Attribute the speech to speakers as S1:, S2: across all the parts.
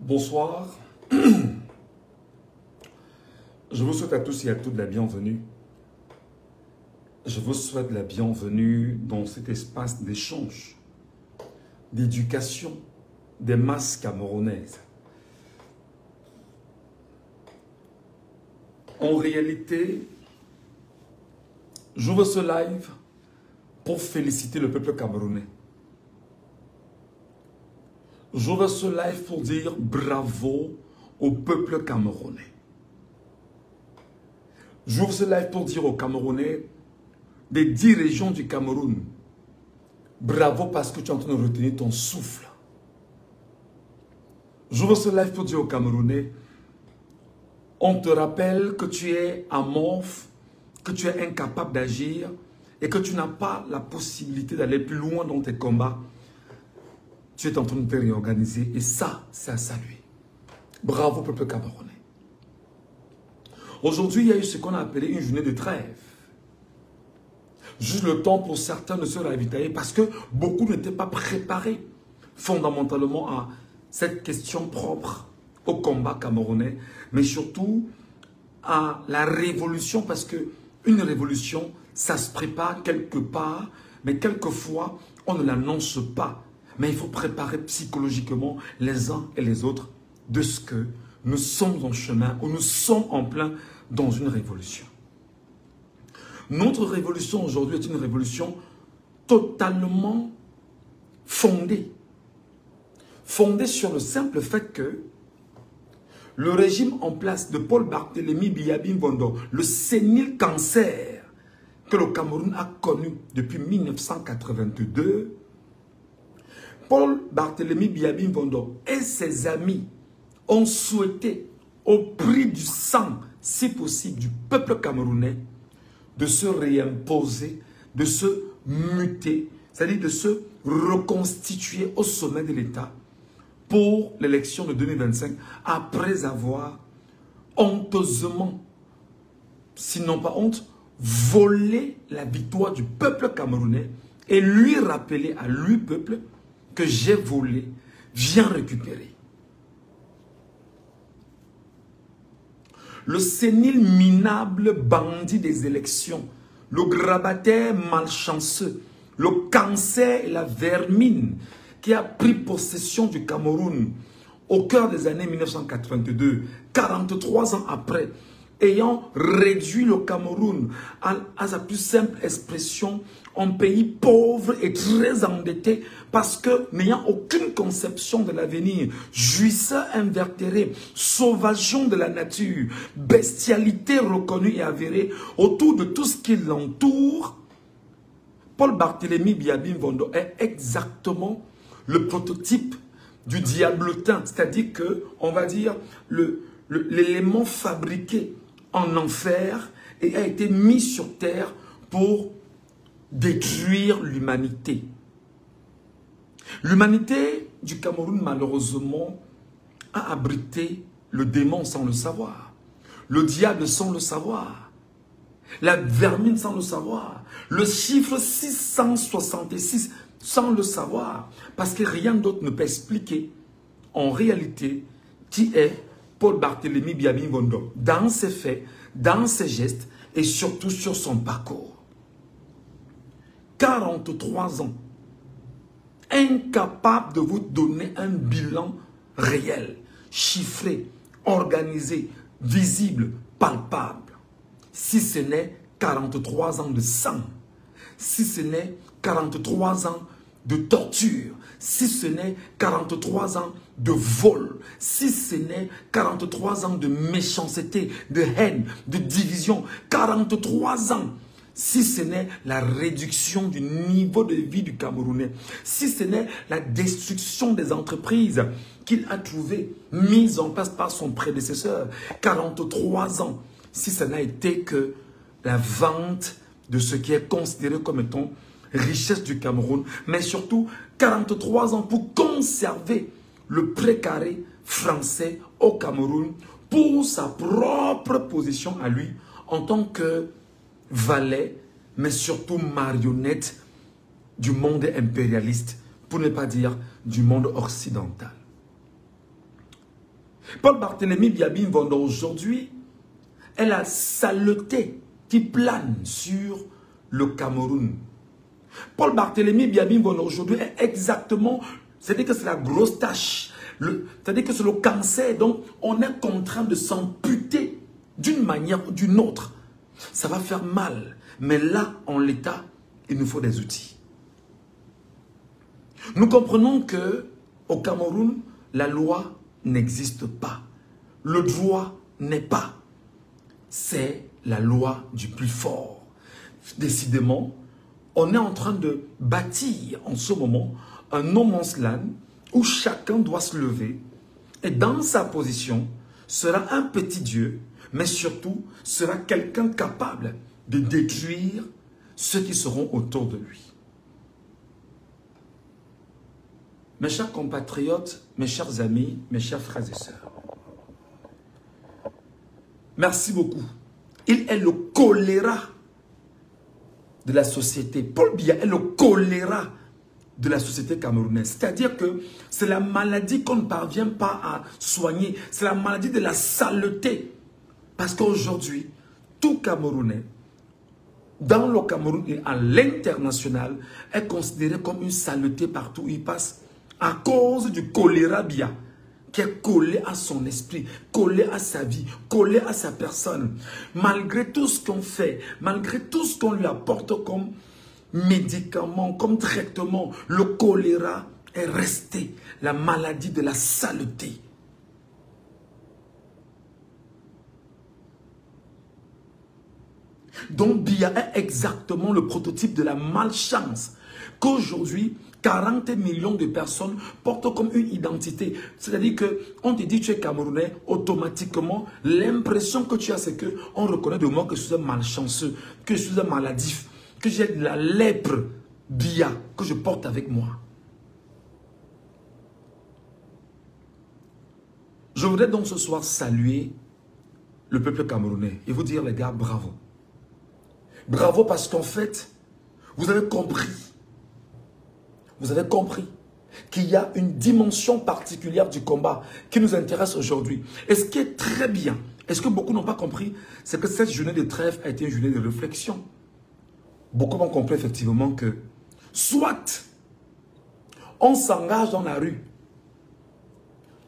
S1: Bonsoir. Je vous souhaite à tous et à toutes la bienvenue. Je vous souhaite la bienvenue dans cet espace d'échange, d'éducation des masses camerounaises. En réalité, j'ouvre ce live pour féliciter le peuple camerounais. J'ouvre ce live pour dire bravo au peuple camerounais. J'ouvre ce live pour dire aux Camerounais des 10 régions du Cameroun, bravo parce que tu es en train de retenir ton souffle. J'ouvre ce live pour dire aux Camerounais, on te rappelle que tu es amorphe, que tu es incapable d'agir et que tu n'as pas la possibilité d'aller plus loin dans tes combats. Tu es en train de te réorganiser et ça, c'est à saluer. Bravo peuple camerounais. Aujourd'hui, il y a eu ce qu'on a appelé une journée de trêve. Juste le temps pour certains de se ravitailler parce que beaucoup n'étaient pas préparés fondamentalement à cette question propre au combat camerounais, mais surtout à la révolution, parce que une révolution, ça se prépare quelque part, mais quelquefois, on ne l'annonce pas. Mais il faut préparer psychologiquement les uns et les autres de ce que nous sommes en chemin, ou nous sommes en plein dans une révolution. Notre révolution aujourd'hui est une révolution totalement fondée. Fondée sur le simple fait que le régime en place de Paul Barthélémy Biyabi Mvondo, le sénile cancer que le Cameroun a connu depuis 1982, Paul Barthélémy Biyabi Mvondo et ses amis ont souhaité, au prix du sang, si possible, du peuple camerounais, de se réimposer, de se muter, c'est-à-dire de se reconstituer au sommet de l'État pour l'élection de 2025, après avoir honteusement, sinon pas honte, volé la victoire du peuple camerounais et lui rappeler à lui, peuple, que j'ai volé, viens récupérer. Le sénile minable bandit des élections, le grabataire malchanceux, le cancer et la vermine qui a pris possession du Cameroun au cœur des années 1982, 43 ans après, ayant réduit le Cameroun à sa plus simple expression, un pays pauvre et très endetté parce que n'ayant aucune conception de l'avenir, jouisseur invertéré, sauvageon de la nature, bestialité reconnue et avérée autour de tout ce qui l'entoure, Paul Barthélémy Biyabi Mvondo est exactement le prototype du diablotin, c'est-à-dire que, on va dire, l'élément fabriqué en enfer et a été mis sur terre pour détruire l'humanité. L'humanité du Cameroun, malheureusement, a abrité le démon sans le savoir, le diable sans le savoir, la vermine sans le savoir, le chiffre 666 sans le savoir, parce que rien d'autre ne peut expliquer en réalité qui est Paul Barthélémy Biyabi Mvondo, dans ses faits, dans ses gestes et surtout sur son parcours. 43 ans, incapable de vous donner un bilan réel, chiffré, organisé, visible, palpable. Si ce n'est 43 ans de sang, si ce n'est 43 ans de torture, si ce n'est 43 ans de vol, si ce n'est 43 ans de méchanceté, de haine, de division, 43 ans, si ce n'est la réduction du niveau de vie du Camerounais, si ce n'est la destruction des entreprises qu'il a trouvées, mises en place par son prédécesseur, 43 ans, si ce n'a été que la vente de ce qui est considéré comme étant richesse du Cameroun, mais surtout 43 ans pour conserver le précaré français au Cameroun pour sa propre position à lui en tant que valet, mais surtout marionnette du monde impérialiste, pour ne pas dire du monde occidental. Paul Barthélemy Biabim Vondo aujourd'hui est la saleté qui plane sur le Cameroun. Paul Barthélemy Biabim Vondo aujourd'hui est exactement, c'est-à-dire que c'est la grosse tâche, c'est-à-dire que c'est le cancer, donc on est contraint de s'amputer d'une manière ou d'une autre. Ça va faire mal, mais là, en l'état, il nous faut des outils. Nous comprenons que au Cameroun, la loi n'existe pas. Le droit n'est pas. C'est la loi du plus fort. Décidément, on est en train de bâtir en ce moment un no man's land où chacun doit se lever et dans sa position sera un petit Dieu, mais surtout sera quelqu'un capable de détruire ceux qui seront autour de lui. Mes chers compatriotes, mes chers amis, mes chers frères et sœurs, merci beaucoup. Il est le choléra de la société. Paul Biya est le choléra de la société camerounaise. C'est-à-dire que c'est la maladie qu'on ne parvient pas à soigner. C'est la maladie de la saleté. Parce qu'aujourd'hui, tout Camerounais, dans le Cameroun et à l'international, est considéré comme une saleté partout où il passe à cause du choléra Biya, qui est collé à son esprit, collé à sa vie, collé à sa personne. Malgré tout ce qu'on fait, malgré tout ce qu'on lui apporte comme médicament, comme traitement, le choléra est resté la maladie de la saleté. Donc Biya est exactement le prototype de la malchance qu'aujourd'hui 40 millions de personnes portent comme une identité. C'est-à-dire qu'on te dit que tu es Camerounais, automatiquement, l'impression que tu as, c'est qu'on reconnaît de moi que je suis un malchanceux, que je suis un maladif, que j'ai de la lèpre Biya que je porte avec moi. Je voudrais donc ce soir saluer le peuple camerounais et vous dire, les gars, bravo. Bravo parce qu'en fait, vous avez compris qu'il y a une dimension particulière du combat qui nous intéresse aujourd'hui. Et ce qui est très bien, et ce que beaucoup n'ont pas compris, c'est que cette journée de trêve a été une journée de réflexion. Beaucoup ont compris effectivement que soit on s'engage dans la rue,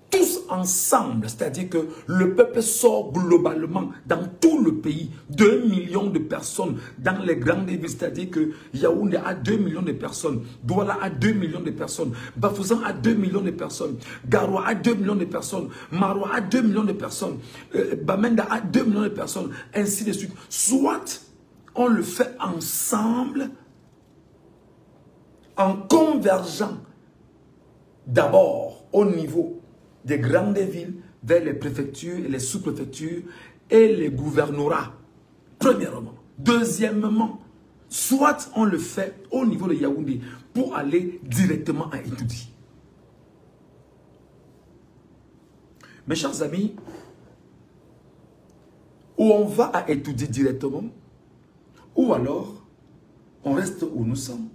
S1: tous ensemble, c'est-à-dire que le peuple sort globalement dans tout le pays, 2 millions de personnes dans les grandes villes, c'est-à-dire que Yaoundé a 2 millions de personnes, Douala a 2 millions de personnes, Bafoussam a 2 millions de personnes, Garoua a 2 millions de personnes, Maroua a 2 millions de personnes, Bamenda a 2 millions de personnes, ainsi de suite. Soit on le fait ensemble, en convergeant d'abord au niveau des grandes villes vers les préfectures et les sous-préfectures et les gouvernorats, premièrement. Deuxièmement, soit on le fait au niveau de Yaoundé pour aller directement à Etoudi. Mes chers amis, ou on va à Etoudi directement, ou alors on reste où nous sommes.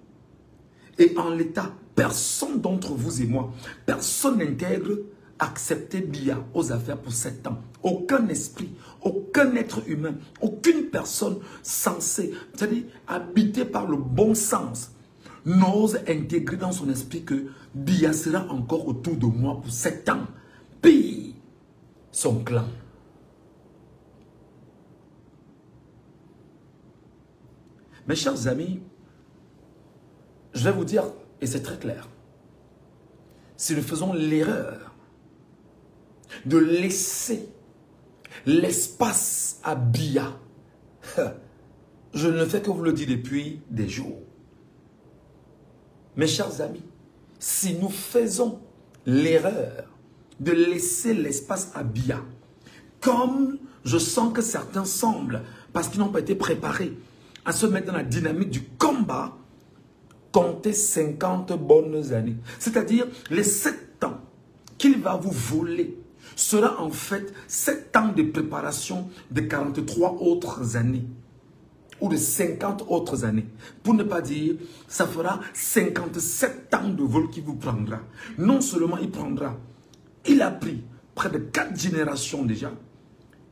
S1: Et en l'état, personne d'entre vous et moi, personne n'intègre accepter Biya aux affaires pour 7 ans. Aucun esprit, aucun être humain, aucune personne censée, c'est-à-dire habitée par le bon sens, n'ose intégrer dans son esprit que Biya sera encore autour de moi pour 7 ans. Puis, son clan. Mes chers amis, je vais vous dire, et c'est très clair, si nous faisons l'erreur de laisser l'espace à Biya, je ne fais que vous le dire depuis des jours. Mes chers amis, si nous faisons l'erreur de laisser l'espace à Biya, comme je sens que certains semblent, parce qu'ils n'ont pas été préparés à se mettre dans la dynamique du combat, comptez 50 bonnes années. C'est-à-dire les 7 ans qu'il va vous voler sera en fait 7 ans de préparation de 43 autres années ou de 50 autres années. Pour ne pas dire, ça fera 57 ans de vol qui vous prendra. Non seulement il prendra, il a pris près de 4 générations déjà,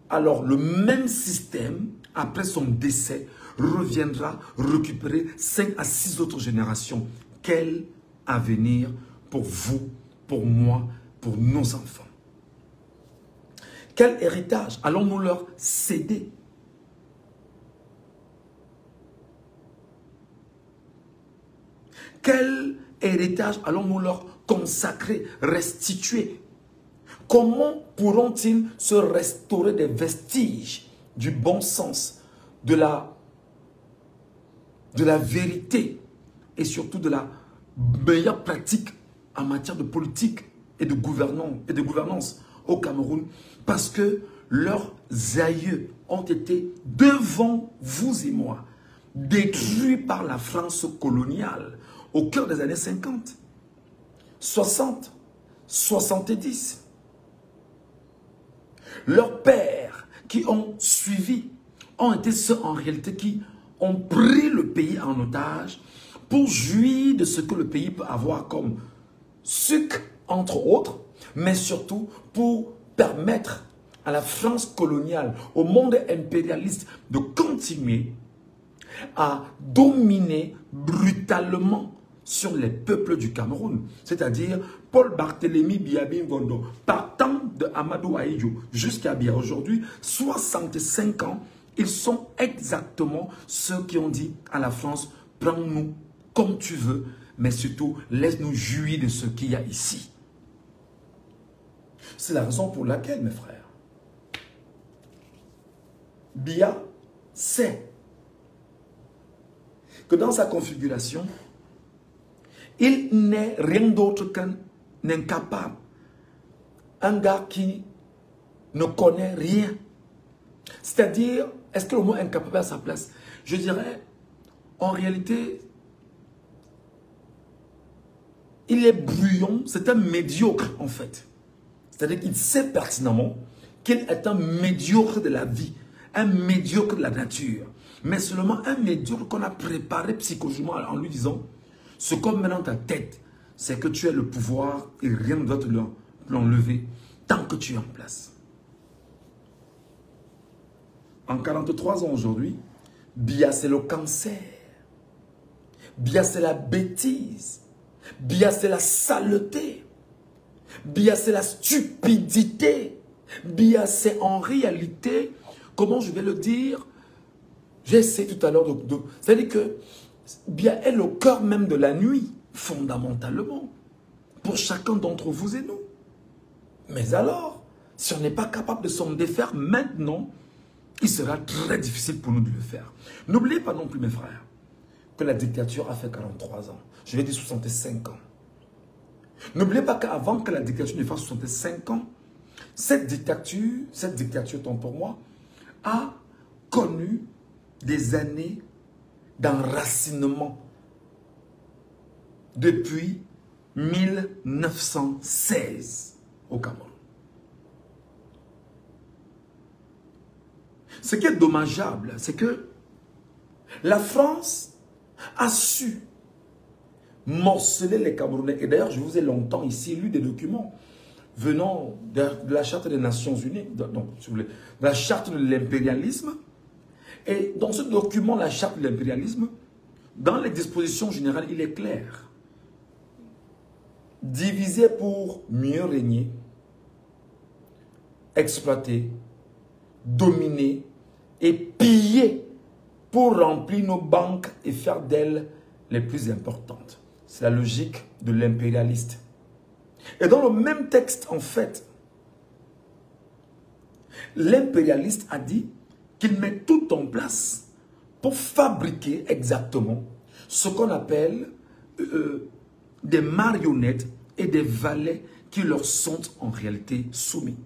S1: alors le même système, après son décès, reviendra récupérer 5 à 6 autres générations. Quel avenir pour vous, pour moi, pour nos enfants? Quel héritage allons-nous leur céder? Quel héritage allons-nous leur consacrer, restituer? Comment pourront-ils se restaurer des vestiges du bon sens, de la vérité et surtout de la meilleure pratique en matière de politique et de gouvernance au Cameroun? Parce que leurs aïeux ont été devant vous et moi détruits par la France coloniale au cœur des années 50, 60, 70. Leurs pères qui ont suivi ont été ceux en réalité qui ont pris le pays en otage pour jouir de ce que le pays peut avoir comme sucre, entre autres, mais surtout pour permettre à la France coloniale, au monde impérialiste, de continuer à dominer brutalement sur les peuples du Cameroun. C'est-à-dire Paul Barthélemy Biabi Ngondo, partant de Amadou Ahidjo jusqu'à bien aujourd'hui, 65 ans, ils sont exactement ceux qui ont dit à la France, prends-nous comme tu veux, mais surtout laisse-nous jouir de ce qu'il y a ici. C'est la raison pour laquelle, mes frères, Biya sait que dans sa configuration, il n'est rien d'autre qu'un incapable, un gars qui ne connaît rien. C'est-à-dire, est-ce que le mot incapable a sa place? Je dirais, en réalité, il est brouillon, c'est un médiocre en fait. C'est-à-dire qu'il sait pertinemment qu'il est un médiocre de la vie, un médiocre de la nature, mais seulement un médiocre qu'on a préparé psychologiquement en lui disant, ce qu'on met dans ta tête, c'est que tu as le pouvoir et rien ne doit te l'enlever tant que tu es en place. En 43 ans aujourd'hui, Biya c'est le cancer, Biya c'est la bêtise, Biya c'est la saleté, Biya c'est la stupidité, Biya c'est en réalité, comment je vais le dire, j'ai essayé tout à l'heure c'est-à-dire que Biya est le cœur même de la nuit, fondamentalement, pour chacun d'entre vous et nous. Mais alors, si on n'est pas capable de s'en défaire maintenant, il sera très difficile pour nous de le faire. N'oubliez pas non plus, mes frères, que la dictature a fait 43 ans. Je vais dire 65 ans. N'oubliez pas qu'avant que la dictature ne fasse 65 ans, cette dictature, tant pour moi, a connu des années d'enracinement depuis 1916 au Cameroun. Ce qui est dommageable, c'est que la France a su morceler les Camerounais. Et d'ailleurs, je vous ai longtemps ici lu des documents venant de la Charte des Nations Unies, donc, si vous voulez, de la Charte de l'impérialisme. Et dans ce document, la Charte de l'impérialisme, dans les dispositions générales, il est clair. Diviser pour mieux régner, exploiter, dominer et piller pour remplir nos banques et faire d'elles les plus importantes. C'est la logique de l'impérialiste. Et dans le même texte, en fait, l'impérialiste a dit qu'il met tout en place pour fabriquer exactement ce qu'on appelle des marionnettes et des valets qui leur sont en réalité soumis.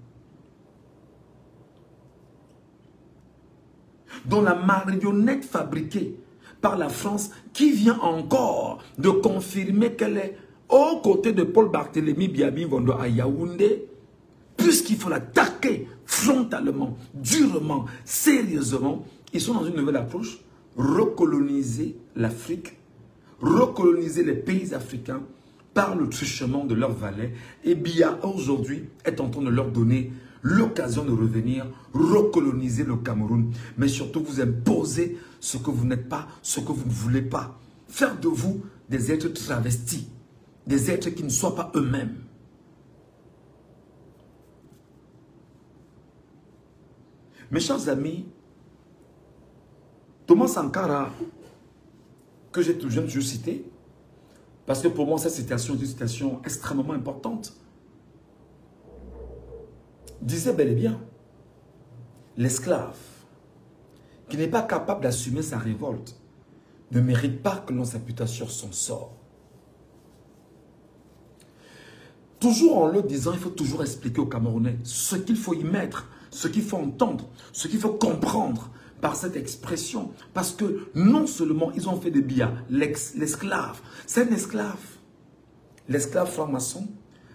S1: Dont la marionnette fabriquée par la France qui vient encore de confirmer qu'elle est aux côtés de Paul Barthélemy Biabi Ngondo à Yaoundé, puisqu'il faut l'attaquer frontalement, durement, sérieusement. Ils sont dans une nouvelle approche, recoloniser l'Afrique, recoloniser les pays africains par le truchement de leurs valets. Et Biya, aujourd'hui, est en train de leur donner l'occasion de revenir, recoloniser le Cameroun, mais surtout vous imposer ce que vous n'êtes pas, ce que vous ne voulez pas. Faire de vous des êtres travestis, des êtres qui ne soient pas eux-mêmes. Mes chers amis, Thomas Sankara, que j'ai toujours cité, parce que pour moi cette citation est une citation extrêmement importante, disait bel et bien, l'esclave qui n'est pas capable d'assumer sa révolte ne mérite pas que l'on s'appuie sur son sort. Toujours en le disant, il faut toujours expliquer aux Camerounais ce qu'il faut y mettre, ce qu'il faut entendre, ce qu'il faut comprendre par cette expression. Parce que non seulement ils ont fait des Biya, l'esclave, c'est un esclave. L'esclave franc-maçon,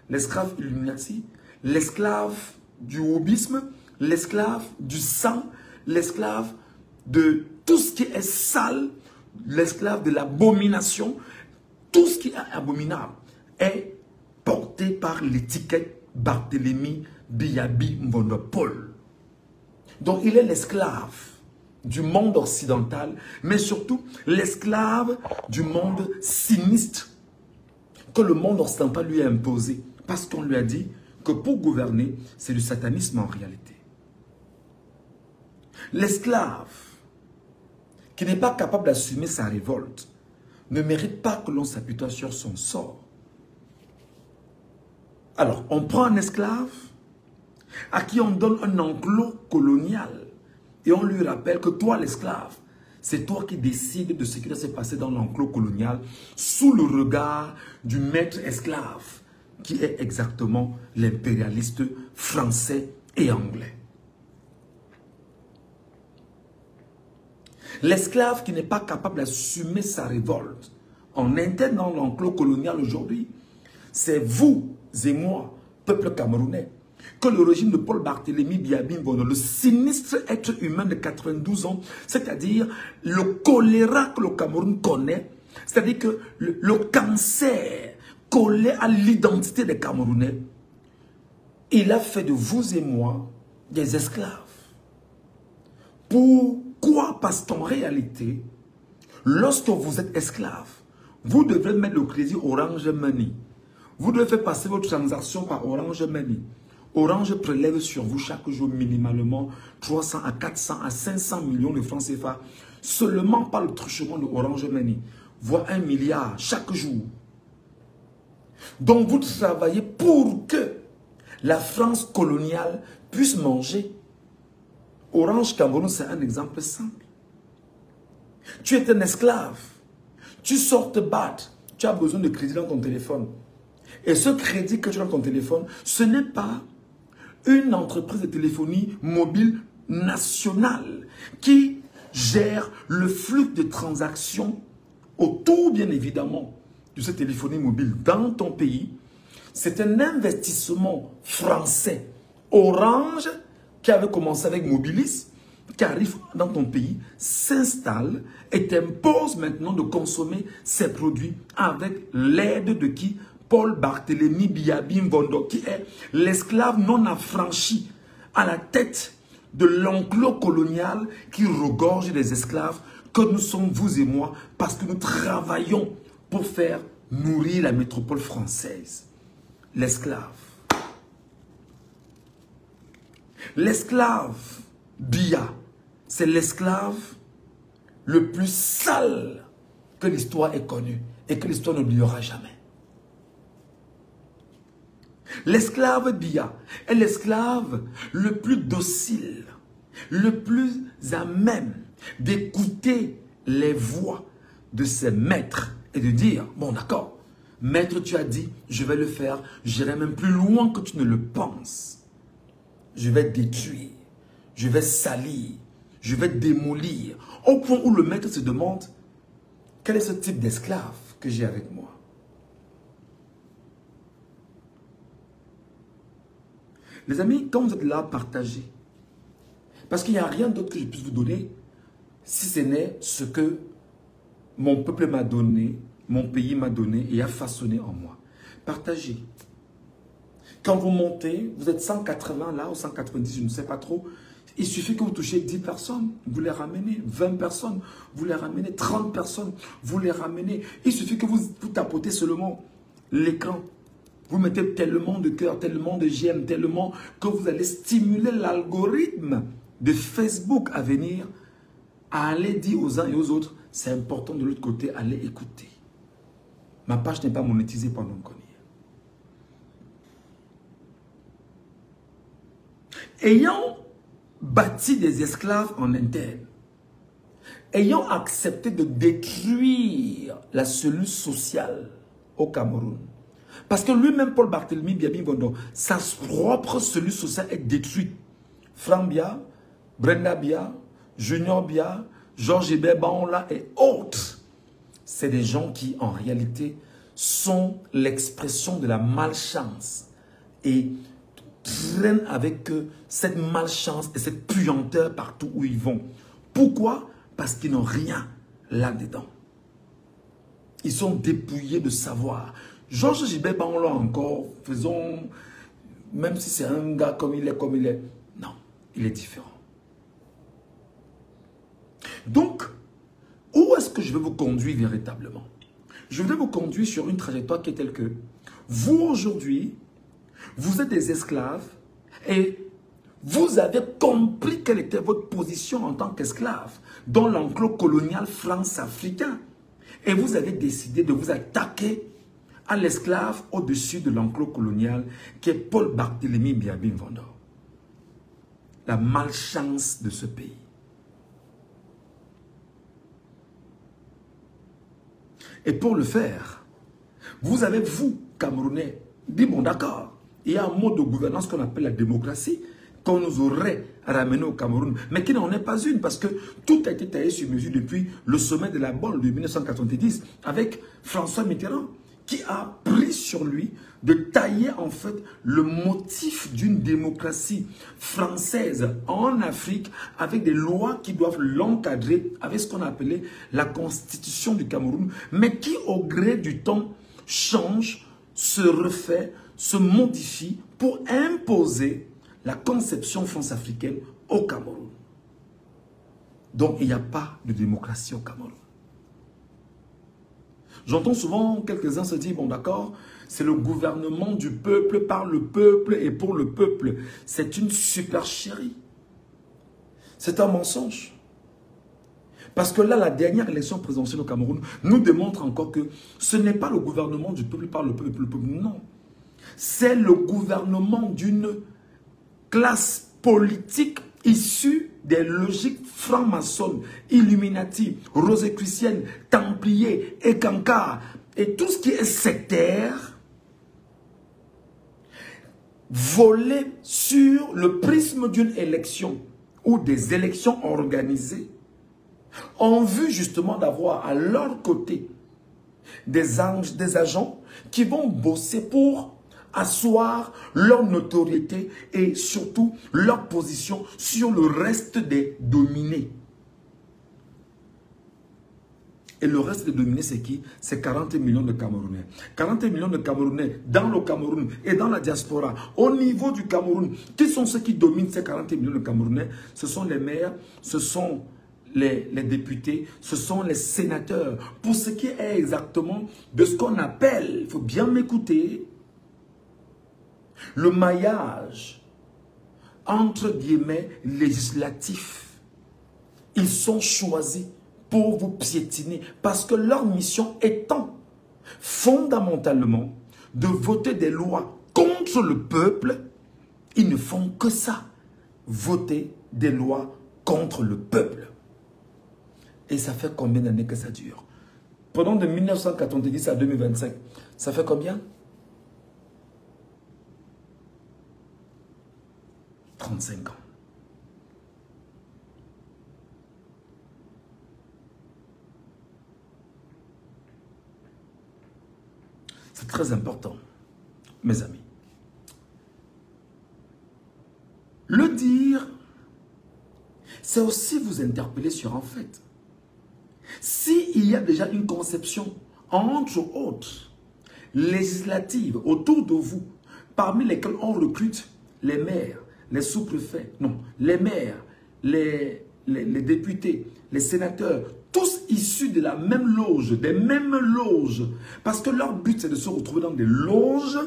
S1: l'esclave Illuminati, l'esclave du hobbisme, l'esclave du sang, l'esclave de tout ce qui est sale, l'esclave de l'abomination, tout ce qui est abominable est porté par l'étiquette Barthélemy Biyabi Mbonopol. Donc il est l'esclave du monde occidental, mais surtout l'esclave du monde sinistre que le monde occidental lui a imposé. Parce qu'on lui a dit que pour gouverner, c'est du satanisme en réalité. L'esclave qui n'est pas capable d'assumer sa révolte ne mérite pas que l'on s'appuie sur son sort. Alors, on prend un esclave à qui on donne un enclos colonial et on lui rappelle que toi, l'esclave, c'est toi qui décides de ce qui va se passer dans l'enclos colonial sous le regard du maître esclave qui est exactement l'impérialiste français et anglais. L'esclave qui n'est pas capable d'assumer sa révolte en interne dans l'enclos colonial aujourd'hui, c'est vous et moi, peuple camerounais, que le régime de Paul Barthélemy Biyabi Mbono, le sinistre être humain de 92 ans, c'est-à-dire le choléra que le Cameroun connaît, c'est-à-dire que le cancer collé à l'identité des Camerounais, il a fait de vous et moi des esclaves. Pourquoi? Parce qu'en réalité, lorsque vous êtes esclave, vous devrez mettre le crédit Orange Money. Vous devez faire passer votre transaction par Orange Money. Orange prélève sur vous chaque jour minimalement 300 à 400 à 500 millions de francs CFA seulement par le truchement de Orange Money, voire 1 milliard chaque jour. Donc vous travaillez pour que la France coloniale puisse manger. Orange Cameroun, c'est un exemple simple. Tu es un esclave. Tu sors te battre. Tu as besoin de crédit dans ton téléphone. Et ce crédit que tu as dans ton téléphone, ce n'est pas une entreprise de téléphonie mobile nationale qui gère le flux de transactions autour, bien évidemment, de cette téléphonie mobile dans ton pays. C'est un investissement français. Orange, qui avait commencé avec Mobilis, qui arrive dans ton pays, s'installe et t'impose maintenant de consommer ces produits avec l'aide de qui? Paul Barthélemy Biyabi Mbono, qui est l'esclave non affranchi à la tête de l'enclos colonial qui regorge des esclaves que nous sommes vous et moi parce que nous travaillons pour faire nourrir la métropole française. L'esclave. L'esclave Biya, c'est l'esclave le plus sale que l'histoire ait connu et que l'histoire n'oubliera jamais. L'esclave Biya est l'esclave le plus docile, le plus à même d'écouter les voix de ses maîtres et de dire, bon d'accord, maître tu as dit, je vais le faire, j'irai même plus loin que tu ne le penses. Je vais détruire, je vais salir, je vais démolir, au point où le maître se demande, quel est ce type d'esclave que j'ai avec moi? Les amis, quand vous êtes là, partagez. Parce qu'il n'y a rien d'autre que je puisse vous donner si ce n'est ce que mon peuple m'a donné, mon pays m'a donné et a façonné en moi. partagez. Quand vous montez, vous êtes 180 là, ou 190, je ne sais pas trop. Il suffit que vous touchiez 10 personnes, vous les ramenez. 20 personnes, vous les ramenez. 30 personnes, vous les ramenez. Il suffit que vous tapotez seulement l'écran. Vous mettez tellement de cœur, tellement de j'aime, tellement que vous allez stimuler l'algorithme de Facebook à venir, à aller dire aux uns et aux autres, c'est important de l'autre côté, allez écouter. Ma page n'est pas monétisée pendant qu'on y est. Ayant bâti des esclaves en interne, ayant accepté de détruire la cellule sociale au Cameroun, parce que lui-même, Paul Barthélemy Biabi Bondo, sa propre cellule sociale est détruite. Franck Bia, Brenda Bia, Junior Bia, Georges Hébert Baonla et autres. C'est des gens qui, en réalité, sont l'expression de la malchance et traînent avec eux cette malchance et cette puanteur partout où ils vont. Pourquoi? Parce qu'ils n'ont rien là-dedans. Ils sont dépouillés de savoir. Georges Gilbert Baonla encore, faisons, même si c'est un gars comme il est, non, il est différent. Donc, où est-ce que je vais vous conduire véritablement? Je vais vous conduire sur une trajectoire qui est telle que, vous aujourd'hui, vous êtes des esclaves et vous avez compris quelle était votre position en tant qu'esclave dans l'enclos colonial france-africain. Et vous avez décidé de vous attaquer à l'esclave au-dessus de l'enclos colonial qui est Paul Barthélemy Biabi Mvondo. La malchance de ce pays. Et pour le faire, vous avez, vous, Camerounais, dit bon d'accord, il y a un mode de gouvernance qu'on appelle la démocratie, qu'on nous aurait ramené au Cameroun, mais qui n'en est pas une, parce que tout a été taillé sur mesure depuis le sommet de la Bolle de 1990, avec François Mitterrand, qui a pris sur lui de tailler en fait le motif d'une démocratie française en Afrique avec des lois qui doivent l'encadrer avec ce qu'on appelait la constitution du Cameroun, mais qui au gré du temps change, se refait, se modifie pour imposer la conception france-africaine au Cameroun. Donc il n'y a pas de démocratie au Cameroun. J'entends souvent quelques-uns se dire, bon d'accord, c'est le gouvernement du peuple, par le peuple et pour le peuple. C'est une supercherie. C'est un mensonge. Parce que là, la dernière élection présidentielle au Cameroun nous démontre encore que ce n'est pas le gouvernement du peuple par le peuple et pour le peuple, non. C'est le gouvernement d'une classe politique issue des logiques franc-maçonnes, illuminati, rosicruciennes, templiers, écancars et tout ce qui est sectaire, volé sur le prisme d'une élection ou des élections organisées en vue justement d'avoir à leur côté des agents qui vont bosser pour asseoir leur notoriété et surtout leur position sur le reste des dominés. Et le reste des dominés, c'est qui? C'est 40 millions de Camerounais. 40 millions de Camerounais dans le Cameroun et dans la diaspora. Au niveau du Cameroun, qui sont ceux qui dominent ces 40 millions de Camerounais? Ce sont les maires, ce sont les députés, ce sont les sénateurs. Pour ce qui est exactement de ce qu'on appelle, il faut bien m'écouter, le maillage, entre guillemets, législatif. Ils sont choisis pour vous piétiner parce que leur mission étant fondamentalement de voter des lois contre le peuple, ils ne font que ça, voter des lois contre le peuple. Et ça fait combien d'années que ça dure? Pendant de 1990 à 2025, ça fait combien? 35 ans. C'est très important, mes amis. Le dire, c'est aussi vous interpeller sur un fait. S'il y a déjà une conception, entre autres, législatives autour de vous, parmi lesquelles on recrute les maires, les sous-préfets, non, les maires, les députés, les sénateurs, tous issus de la même loge, des mêmes loges. Parce que leur but, c'est de se retrouver dans des loges.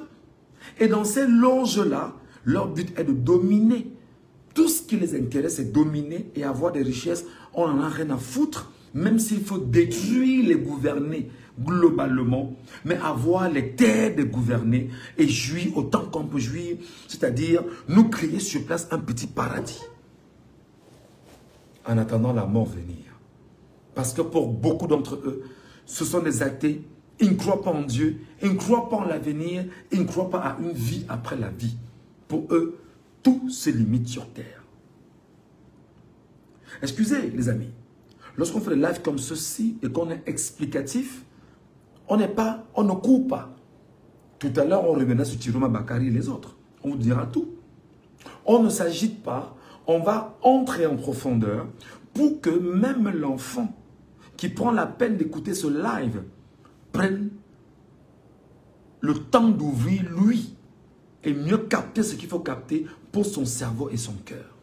S1: Et dans ces loges-là, leur but est de dominer. Tout ce qui les intéresse, c'est dominer et avoir des richesses. On n'en a rien à foutre, même s'il faut détruire les gouvernés globalement, mais avoir les terres des gouvernés et jouir autant qu'on peut jouir, c'est-à-dire nous créer sur place un petit paradis en attendant la mort venir. Parce que pour beaucoup d'entre eux, ce sont des athées, ils ne croient pas en Dieu, ils ne croient pas en l'avenir, ils ne croient pas à une vie après la vie. Pour eux, tout se limite sur terre. Excusez les amis, lorsqu'on fait des lives comme ceci et qu'on est explicatif, on ne court pas. Tout à l'heure, on reviendra sur Tiroma Bakari et les autres. On vous dira tout. On ne s'agite pas, on va entrer en profondeur pour que même l'enfant qui prend la peine d'écouter ce live prenne le temps d'ouvrir lui et mieux capter ce qu'il faut capter pour son cerveau et son cœur.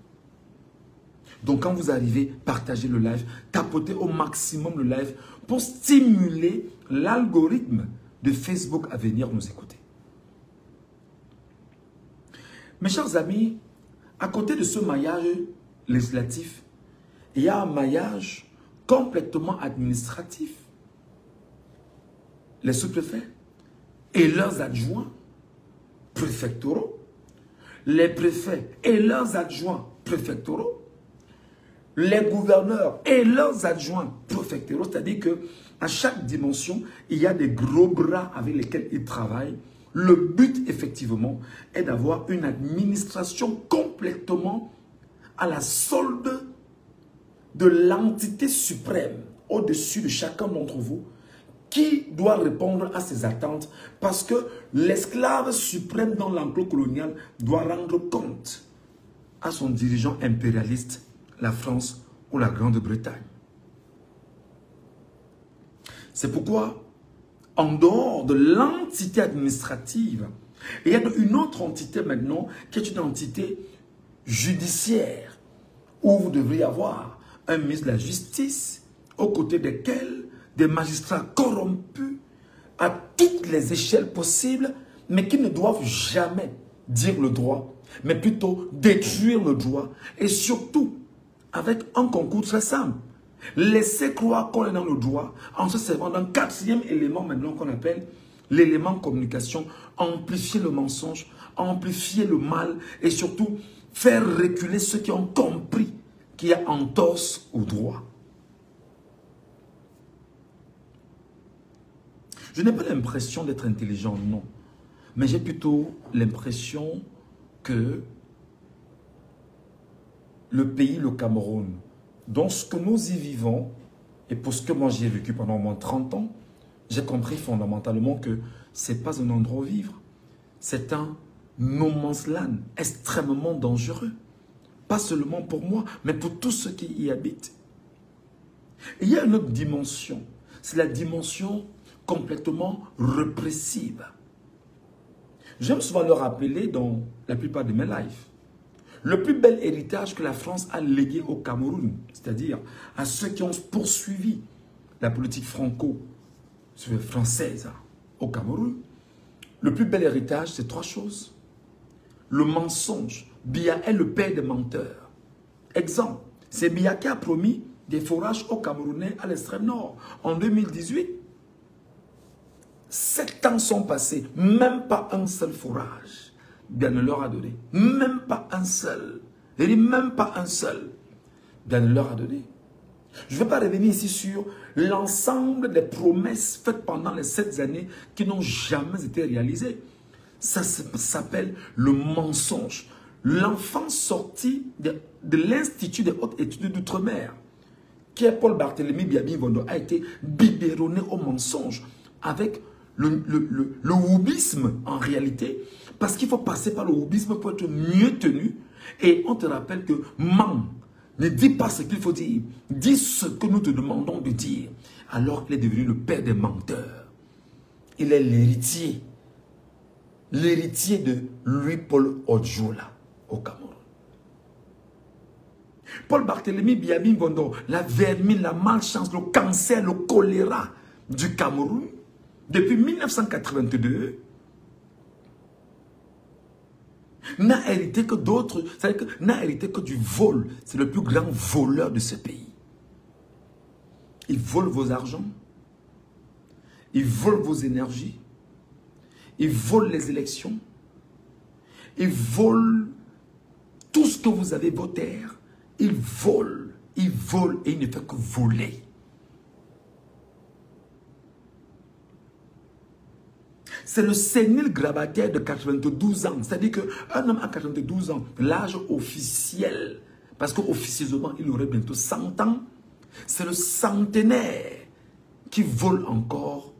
S1: Donc quand vous arrivez, partagez le live, tapotez au maximum le live pour stimuler l'algorithme de Facebook à venir nous écouter. Mes chers amis, à côté de ce maillage législatif, il y a un maillage complètement administratif. Les sous-préfets et leurs adjoints préfectoraux, les préfets et leurs adjoints préfectoraux, les gouverneurs et leurs adjoints préfectoraux, c'est-à-dire qu'à chaque dimension, il y a des gros bras avec lesquels ils travaillent. Le but, effectivement, est d'avoir une administration complètement à la solde de l'entité suprême au-dessus de chacun d'entre vous qui doit répondre à ses attentes parce que l'esclave suprême dans l'enclos colonial doit rendre compte à son dirigeant impérialiste, la France ou la Grande-Bretagne. C'est pourquoi, en dehors de l'entité administrative, il y a une autre entité maintenant qui est une entité judiciaire où vous devriez avoir un ministre de la Justice aux côtés desquels des magistrats corrompus à toutes les échelles possibles mais qui ne doivent jamais dire le droit mais plutôt détruire le droit et surtout avec un concours très simple. Laissez croire qu'on est dans le droit en se servant d'un quatrième élément maintenant qu'on appelle l'élément communication, amplifier le mensonge, amplifier le mal et surtout faire reculer ceux qui ont compris qu'il y a entorse au droit. Je n'ai pas l'impression d'être intelligent, non. Mais j'ai plutôt l'impression que le pays, le Cameroun, dans ce que nous y vivons, et pour ce que moi j'ai vécu pendant au moins 30 ans, j'ai compris fondamentalement que ce n'est pas un endroit où vivre. C'est un no man's land extrêmement dangereux. Pas seulement pour moi, mais pour tous ceux qui y habitent. Et il y a une autre dimension. C'est la dimension complètement répressive. J'aime souvent le rappeler dans la plupart de mes lives. Le plus bel héritage que la France a légué au Cameroun, c'est-à-dire à ceux qui ont poursuivi la politique franco-française au Cameroun, le plus bel héritage, c'est 3 choses. Le mensonge. Biya est le père des menteurs. Exemple, c'est Biya qui a promis des forages aux Camerounais à l'extrême nord en 2018. 7 ans sont passés, même pas un seul forage. Bien ne leur a donné. Même pas un seul. Il dit même pas un seul. Bien ne leur a donné. Je ne vais pas revenir ici sur l'ensemble des promesses faites pendant les 7 années qui n'ont jamais été réalisées. Ça s'appelle le mensonge. L'enfant sorti de l'Institut des hautes études d'outre-mer, qui est Paul Barthélemy Biabi-Vondo, a été biberonné au mensonge avec le houbisme en réalité, parce qu'il faut passer par le houbisme pour être mieux tenu. Et on te rappelle que ne dis pas ce qu'il faut dire, dis ce que nous te demandons de dire. Alors il est devenu le père des menteurs. il est l'héritier. L'héritier de Louis-Paul Odjola au Cameroun. Paul Barthélemy Biabi Bondo, la vermine, la malchance, le cancer, le choléra du Cameroun, depuis 1982, n'a hérité que d'autres, c'est-à-dire que n'a hérité que du vol. C'est le plus grand voleur de ce pays. Il vole vos argents, il vole vos énergies, il vole les élections, il vole tout ce que vous avez, vos terres. Il vole et il ne fait que voler. C'est le sénile grabataire de 92 ans. C'est-à-dire qu'un homme à 92 ans, l'âge officiel, parce qu'officieusement, il aurait bientôt 100 ans, c'est le centenaire qui vole encore,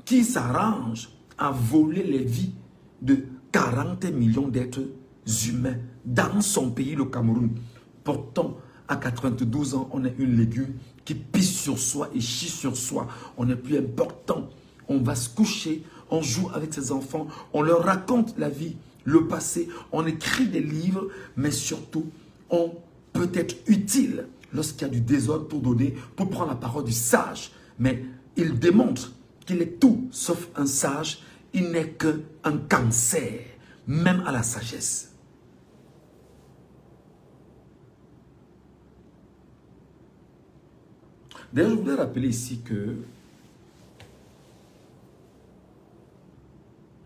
S1: qui s'arrange à voler les vies de 40 millions d'êtres humains dans son pays, le Cameroun. Pourtant, à 92 ans, on est une légume qui pisse sur soi et chie sur soi. On n'est plus important. On va se coucher, on joue avec ses enfants, on leur raconte la vie, le passé, on écrit des livres, mais surtout, on peut être utile lorsqu'il y a du désordre pour donner, pour prendre la parole du sage. Mais il démontre qu'il est tout sauf un sage, il n'est qu'un cancer, même à la sagesse. D'ailleurs, je voudrais rappeler ici que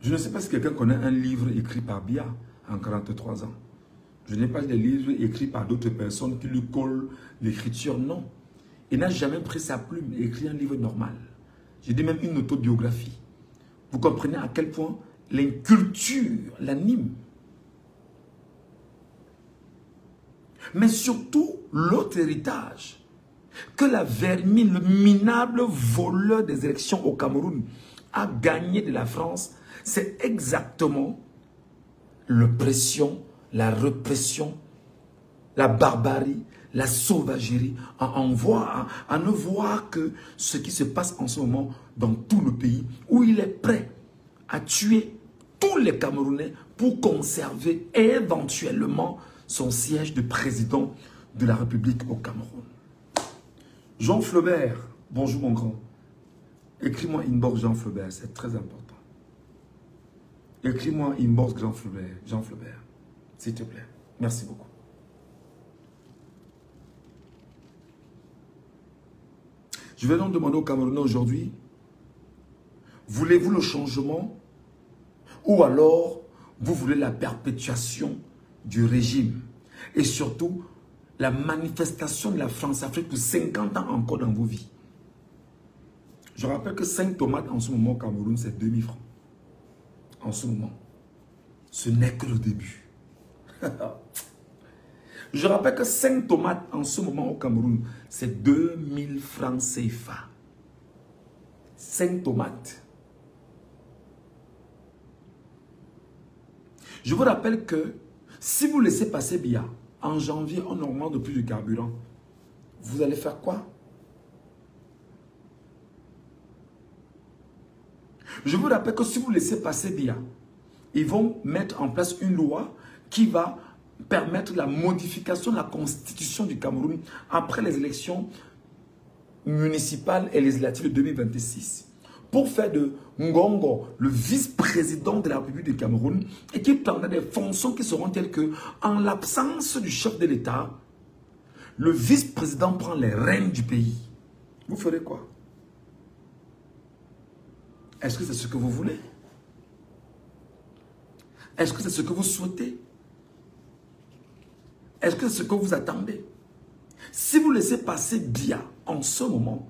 S1: je ne sais pas si quelqu'un connaît un livre écrit par Biya en 43 ans. Je n'ai pas des livres écrits par d'autres personnes qui lui collent l'écriture, non. Il n'a jamais pris sa plume et écrit un livre normal. J'ai dit même une autobiographie. Vous comprenez à quel point l'inculture l'anime. Mais surtout, l'autre héritage que la vermine, le minable voleur des élections au Cameroun a gagné de la France, c'est exactement l'oppression, la répression, la barbarie, la sauvagerie, à ne voir que ce qui se passe en ce moment dans tout le pays, où il est prêt à tuer tous les Camerounais pour conserver éventuellement son siège de président de la République au Cameroun. Jean Flaubert, bonjour mon grand. Écris-moi inbox Jean Flaubert, c'est très important. Écris-moi inbox Jean Flaubert, s'il te plaît. Merci beaucoup. Je vais donc demander aux Camerounais aujourd'hui, voulez-vous le changement ou alors vous voulez la perpétuation du régime et surtout la manifestation de la France-Afrique pour 50 ans encore dans vos vies. Je rappelle que 5 tomates en ce moment au Cameroun, c'est 2000 francs. En ce moment. Ce n'est que le début. Je rappelle que 5 tomates en ce moment au Cameroun, c'est 2000 francs CFA. 5 tomates. Je vous rappelle que si vous laissez passer Biya, en janvier, on augmente de plus de carburant. Vous allez faire quoi? Je vous rappelle que si vous laissez passer Biya, ils vont mettre en place une loi qui va permettre la modification de la constitution du Cameroun après les élections municipales et législatives de 2026. Pour faire de Ngongo le vice-président de la République du Cameroun et qui prendra des fonctions qui seront telles que, en l'absence du chef de l'État, le vice-président prend les rênes du pays. Vous ferez quoi? Est-ce que c'est ce que vous voulez? Est-ce que c'est ce que vous souhaitez? Est-ce que c'est ce que vous attendez? Si vous laissez passer Biya en ce moment,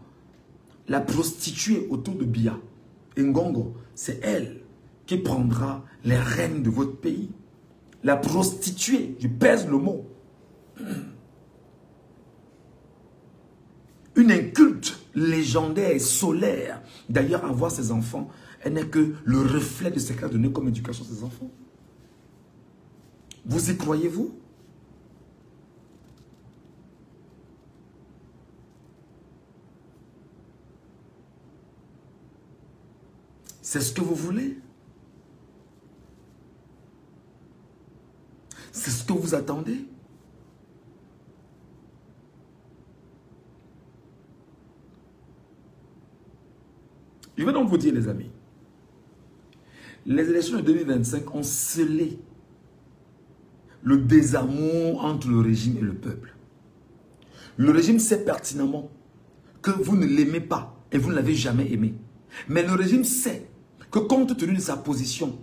S1: la prostituée autour de Biya, Ngongo, c'est elle qui prendra les rênes de votre pays. La prostituée, je pèse le mot. Une inculte légendaire et solaire. D'ailleurs, avoir ses enfants, elle n'est que le reflet de ce qu'elle a donné comme éducation à ses enfants. Vous y croyez-vous? C'est ce que vous voulez? C'est ce que vous attendez? Je vais donc vous dire, les amis, les élections de 2025 ont scellé le désamour entre le régime et le peuple. Le régime sait pertinemment que vous ne l'aimez pas et vous ne l'avez jamais aimé. Mais le régime sait que compte tenu de sa position,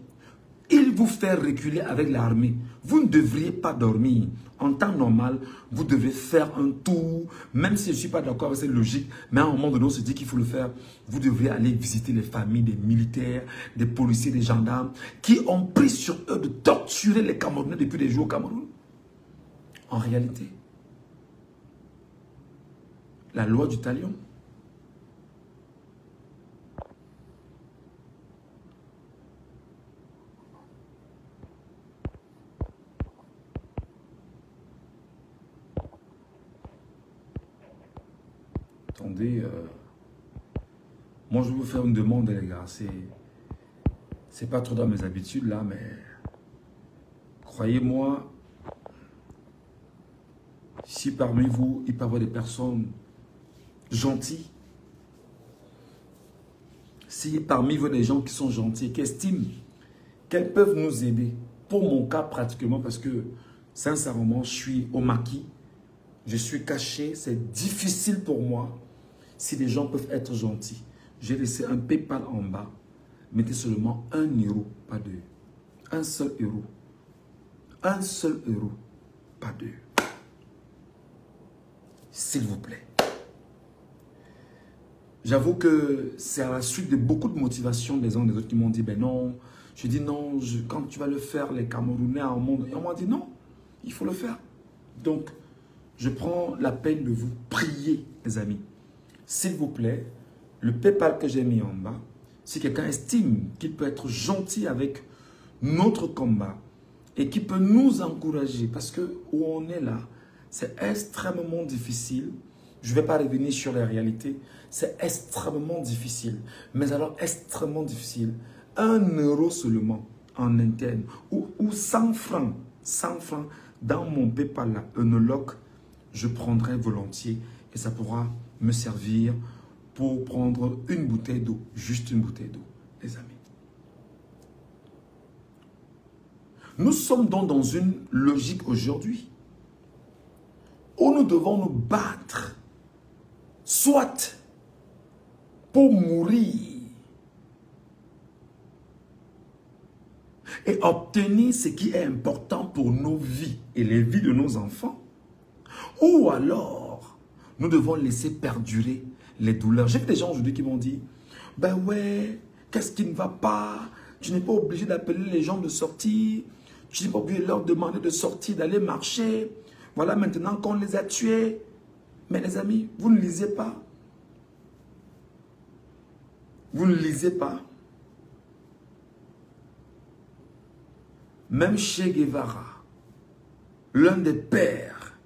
S1: il vous fait reculer avec l'armée. Vous ne devriez pas dormir. En temps normal, vous devez faire un tour, même si je ne suis pas d'accord avec cette logique, mais à un moment donné, on se dit qu'il faut le faire. Vous devriez aller visiter les familles des militaires, des policiers, des gendarmes, qui ont pris sur eux de torturer les Camerounais depuis des jours au Cameroun. En réalité, la loi du talion, attendez, moi je vais vous faire une demande, les gars. C'est pas trop dans mes habitudes là, mais croyez-moi, si parmi vous, il peut y avoir des personnes gentilles, si parmi vous des gens qui sont gentils, qui estiment qu'elles peuvent nous aider, pour mon cas pratiquement, parce que sincèrement, je suis au maquis, je suis caché, c'est difficile pour moi. Si les gens peuvent être gentils, j'ai laissé un PayPal en bas. Mettez seulement 1 euro, pas 2. Un seul euro. Un seul euro, pas 2. S'il vous plaît. J'avoue que c'est à la suite de beaucoup de motivation des uns et des autres qui m'ont dit, ben non. Je dis non, quand tu vas le faire, les Camerounais en monde. Et on m'a dit non, il faut le faire. Donc, je prends la peine de vous prier, les amis. S'il vous plaît, le PayPal que j'ai mis en bas, si quelqu'un estime qu'il peut être gentil avec notre combat et qui peut nous encourager, parce que où on est là, c'est extrêmement difficile. Je ne vais pas revenir sur les réalités. C'est extrêmement difficile. Mais alors, extrêmement difficile. 1 euro seulement en interne ou 100 francs. 100 francs dans mon PayPal là, Enologue, je prendrai volontiers et ça pourra me servir pour prendre une bouteille d'eau, juste une bouteille d'eau, les amis. Nous sommes donc dans une logique aujourd'hui où nous devons nous battre, soit pour mourir et obtenir ce qui est important pour nos vies et les vies de nos enfants, ou alors nous devons laisser perdurer les douleurs. J'ai vu des gens aujourd'hui qui m'ont dit, ben ouais, qu'est-ce qui ne va pas? Tu n'es pas obligé d'appeler les gens de sortir, tu n'es pas obligé de leur demander de sortir, d'aller marcher. Voilà maintenant qu'on les a tués. Mais les amis, vous ne lisez pas. Vous ne lisez pas. Même Che Guevara, l'un des pères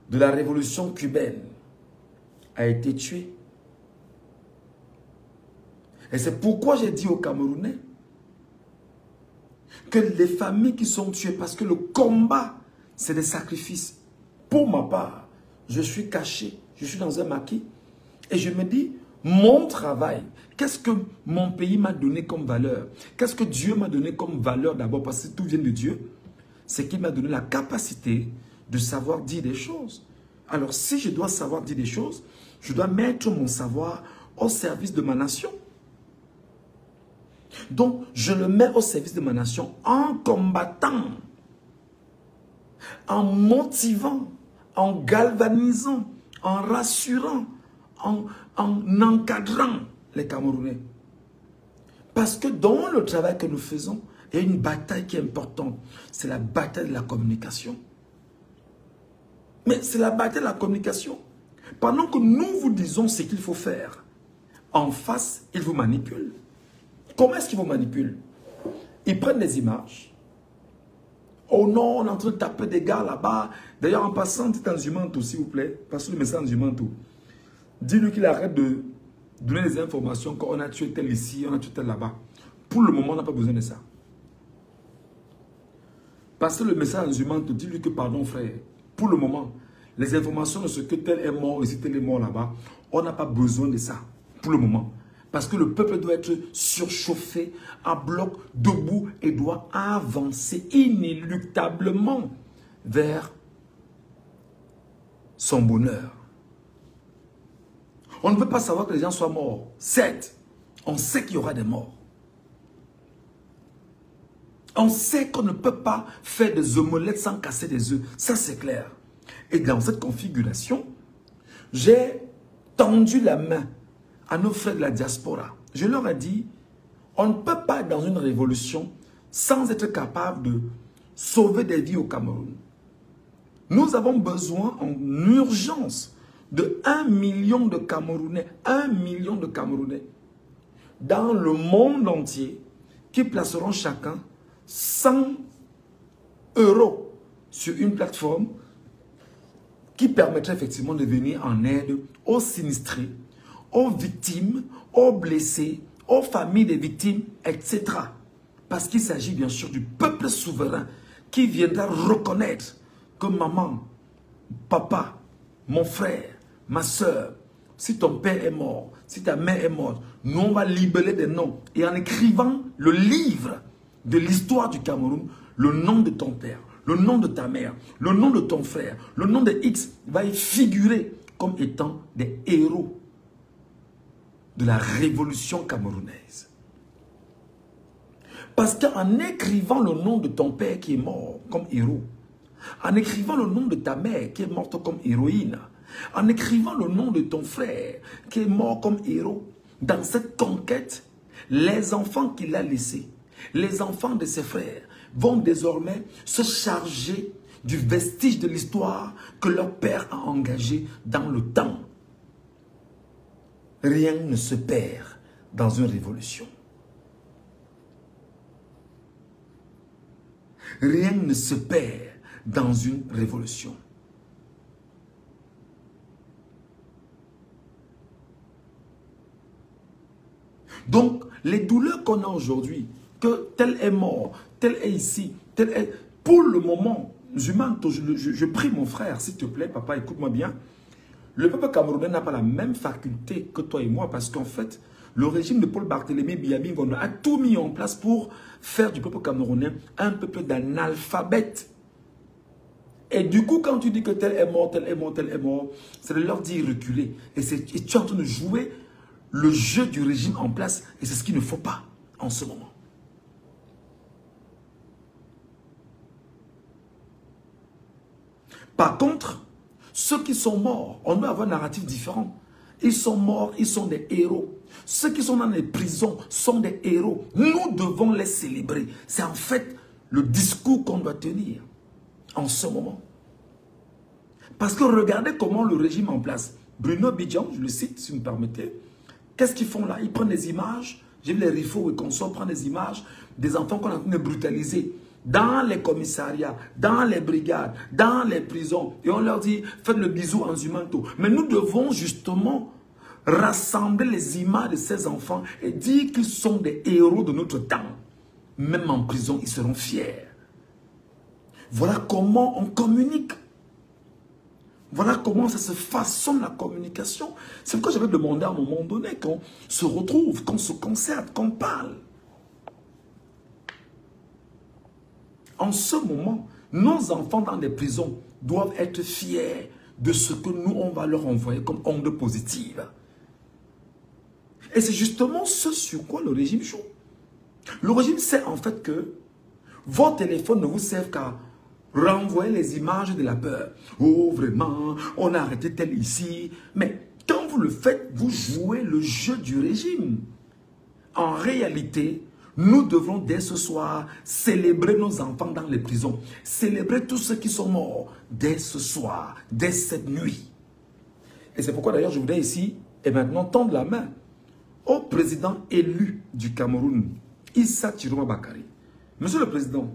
S1: de la révolution cubaine, a été tué. Et c'est pourquoi j'ai dit aux Camerounais que les familles qui sont tuées, parce que le combat, c'est des sacrifices. Pour ma part, je suis caché, je suis dans un maquis et je me dis, mon travail, qu'est-ce que mon pays m'a donné comme valeur? Qu'est-ce que Dieu m'a donné comme valeur d'abord? Parce que tout vient de Dieu. C'est qu'il m'a donné la capacité de savoir dire des choses. Alors si je dois savoir dire des choses, je dois mettre mon savoir au service de ma nation. Donc je le mets au service de ma nation en combattant, en motivant, en galvanisant, en rassurant, en encadrant les Camerounais. Parce que dans le travail que nous faisons, il y a une bataille qui est importante. C'est la bataille de la communication. Mais c'est la bataille de la communication. Pendant que nous vous disons ce qu'il faut faire, en face, ils vous manipulent. Comment est-ce qu'ils vous manipulent? Ils prennent des images. Oh non, on est en train de taper des gars là-bas. D'ailleurs, en passant, dites en Zumantou, s'il vous plaît. Passez le message en Zumantou. Dis-lui qu'il arrête de donner des informations qu'on a tué tel ici, on a tué tel là-bas. Pour le moment, on n'a pas besoin de ça. Parce que le message musulman te dit lui que pardon frère, pour le moment, les informations de ce que tel est mort ici, tel est mort là-bas, on n'a pas besoin de ça pour le moment. Parce que le peuple doit être surchauffé, à bloc, debout et doit avancer inéluctablement vers son bonheur. On ne veut pas savoir que les gens soient morts. Certes, on sait qu'il y aura des morts. On sait qu'on ne peut pas faire des omelettes sans casser des œufs. Ça, c'est clair. Et dans cette configuration, j'ai tendu la main à nos frères de la diaspora. Je leur ai dit, on ne peut pas être dans une révolution sans être capable de sauver des vies au Cameroun. Nous avons besoin en urgence de 1 million de Camerounais, 1 million de Camerounais dans le monde entier qui placeront chacun 100 € sur une plateforme qui permettrait effectivement de venir en aide aux sinistrés, aux victimes, aux blessés, aux familles des victimes, etc. Parce qu'il s'agit bien sûr du peuple souverain qui viendra reconnaître que maman, papa, mon frère, ma soeur, si ton père est mort, si ta mère est morte, nous on va libeller des noms. Et en écrivant le livre de l'histoire du Cameroun, le nom de ton père, le nom de ta mère, le nom de ton frère, le nom de X va y figurer comme étant des héros de la révolution camerounaise. Parce qu'en écrivant le nom de ton père qui est mort comme héros, en écrivant le nom de ta mère qui est morte comme héroïne, en écrivant le nom de ton frère qui est mort comme héros, dans cette conquête, les enfants qu'il a laissés, les enfants de ses frères, vont désormais se charger du vestige de l'histoire que leur père a engagé dans le temps. Rien ne se perd dans une révolution. Rien ne se perd dans une révolution. Donc, les douleurs qu'on a aujourd'hui, que tel est mort, tel est ici, tel est... Pour le moment, je prie mon frère, s'il te plaît, papa, écoute-moi bien. Le peuple camerounais n'a pas la même faculté que toi et moi parce qu'en fait, le régime de Paul Barthélémy Biyabi a tout mis en place pour faire du peuple camerounais un peuple d'analphabètes. Et du coup, quand tu dis que tel est mort, tel est mort, tel est mort, c'est de leur dire reculer. Et tu es en train de jouer le jeu du régime en place et c'est ce qu'il ne faut pas en ce moment. Par contre, ceux qui sont morts, on doit avoir un narratif différent. Ils sont morts, ils sont des héros. Ceux qui sont dans les prisons sont des héros. Nous devons les célébrer. C'est en fait le discours qu'on doit tenir en ce moment. Parce que regardez comment le régime en place. Bruno Bidjan, je le cite si vous me permettez. Qu'est-ce qu'ils font là? Ils prennent des images. J'ai vu les Rifo et consorts prendre des images des enfants qu'on a en train de brutaliser dans les commissariats, dans les brigades, dans les prisons. Et on leur dit, faites le bisou en Zumanto. Mais nous devons justement rassembler les images de ces enfants et dire qu'ils sont des héros de notre temps. Même en prison, ils seront fiers. Voilà comment on communique. Voilà comment ça se façonne la communication. C'est pourquoi j'avais demandé à un moment donné qu'on se retrouve, qu'on se concerte, qu'on parle. En ce moment, nos enfants dans les prisons doivent être fiers de ce que nous, on va leur envoyer comme onde positive. Et c'est justement ce sur quoi le régime joue. Le régime sait en fait que vos téléphones ne vous servent qu'à renvoyer les images de la peur. Oh, vraiment, on a arrêté tel ici. Mais quand vous le faites, vous jouez le jeu du régime. En réalité, nous devons dès ce soir célébrer nos enfants dans les prisons. Célébrer tous ceux qui sont morts dès ce soir, dès cette nuit. Et c'est pourquoi d'ailleurs je voudrais ici et maintenant tendre la main au président élu du Cameroun, Issa Chiroma Bakary. Monsieur le Président,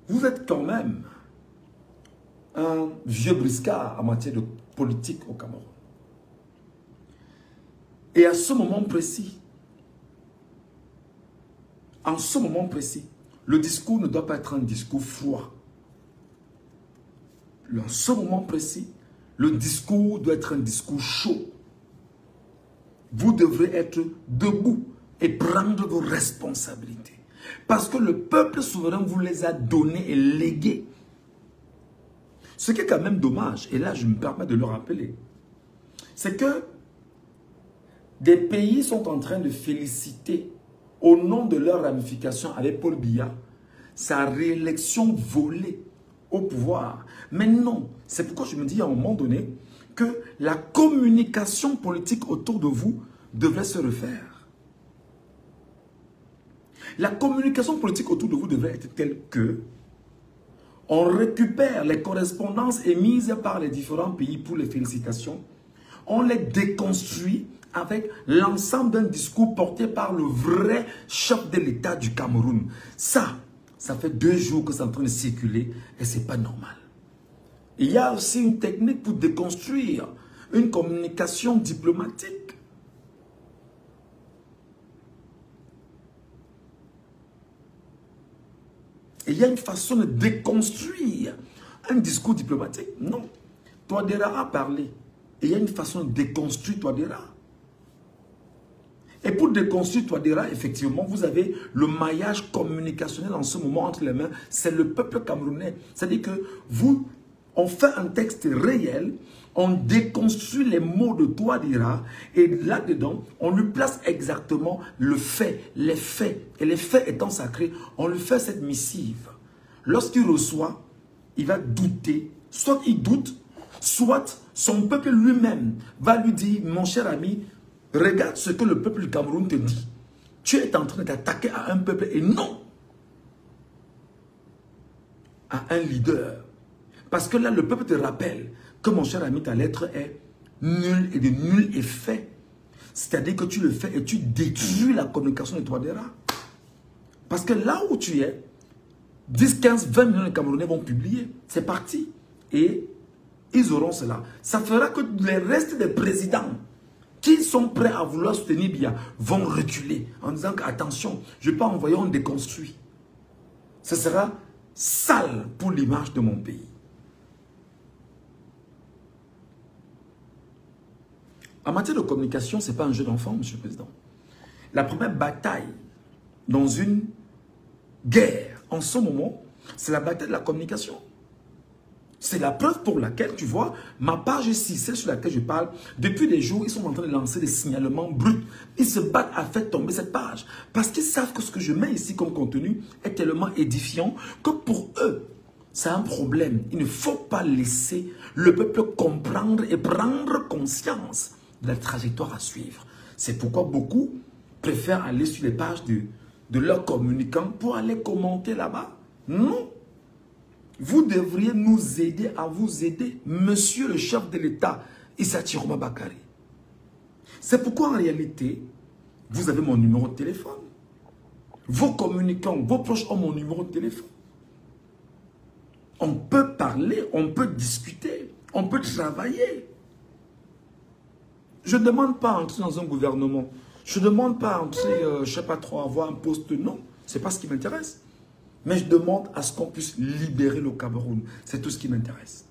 S1: vous êtes quand même un vieux briscard en matière de politique au Cameroun. Et à ce moment précis, en ce moment précis, le discours ne doit pas être un discours froid. En ce moment précis, le discours doit être un discours chaud. Vous devrez être debout et prendre vos responsabilités. Parce que le peuple souverain vous les a donnés et légués. Ce qui est quand même dommage, et là je me permets de le rappeler, c'est que des pays sont en train de féliciter au nom de leur ramification avec Paul Biya sa réélection volée au pouvoir. Mais non, c'est pourquoi je me dis à un moment donné que la communication politique autour de vous devrait se refaire. La communication politique autour de vous devrait être telle que on récupère les correspondances émises par les différents pays pour les félicitations, on les déconstruit avec l'ensemble d'un discours porté par le vrai chef de l'État du Cameroun. Ça fait 2 jours que c'est en train de circuler et c'est pas normal. Il y a aussi une technique pour déconstruire une communication diplomatique. Et il y a une façon de déconstruire un discours diplomatique. Non. Touadéra a parlé. Et il y a une façon de déconstruire Touadéra. Et pour déconstruire Touadéra, effectivement, vous avez le maillage communicationnel en ce moment entre les mains. C'est le peuple camerounais. C'est-à-dire que vous, on fait un texte réel, on déconstruit les mots de Touadéra et là-dedans, on lui place exactement le fait, les faits. Et les faits étant sacrés, on lui fait cette missive. Lorsqu'il reçoit, il va douter. Soit il doute, soit son peuple lui-même va lui dire, mon cher ami, regarde ce que le peuple du Cameroun te dit. Tu es en train d'attaquer à un peuple et non à un leader. Parce que là, le peuple te rappelle que mon cher ami, ta lettre est nulle et de nul effet. C'est-à-dire que tu le fais et tu détruis la communication de Touadéra. Parce que là où tu es, 10, 15, 20 millions de Camerounais vont publier. C'est parti. Et ils auront cela. Ça fera que les restes des présidents qui sont prêts à vouloir soutenir Biya vont reculer en disant qu'attention, je ne vais pas envoyer, on déconstruit. Ce sera sale pour l'image de mon pays. En matière de communication, ce n'est pas un jeu d'enfant, Monsieur le Président. La première bataille dans une guerre, en ce moment, c'est la bataille de la communication. C'est la preuve pour laquelle, tu vois, ma page ici, celle sur laquelle je parle, depuis des jours, ils sont en train de lancer des signalements bruts. Ils se battent à faire tomber cette page. Parce qu'ils savent que ce que je mets ici comme contenu est tellement édifiant que pour eux, c'est un problème. Il ne faut pas laisser le peuple comprendre et prendre conscience de la trajectoire à suivre. C'est pourquoi beaucoup préfèrent aller sur les pages de leurs communicants pour aller commenter là-bas. Non. Vous devriez nous aider à vous aider, monsieur le chef de l'État, Issa Chiroma Bakary. C'est pourquoi en réalité, vous avez mon numéro de téléphone. Vos communicants, vos proches ont mon numéro de téléphone. On peut parler, on peut discuter, on peut travailler. Je ne demande pas à entrer dans un gouvernement. Je ne demande pas à entrer, je ne sais pas trop, avoir un poste. Non, ce n'est pas ce qui m'intéresse. Mais je demande à ce qu'on puisse libérer le Cameroun. C'est tout ce qui m'intéresse.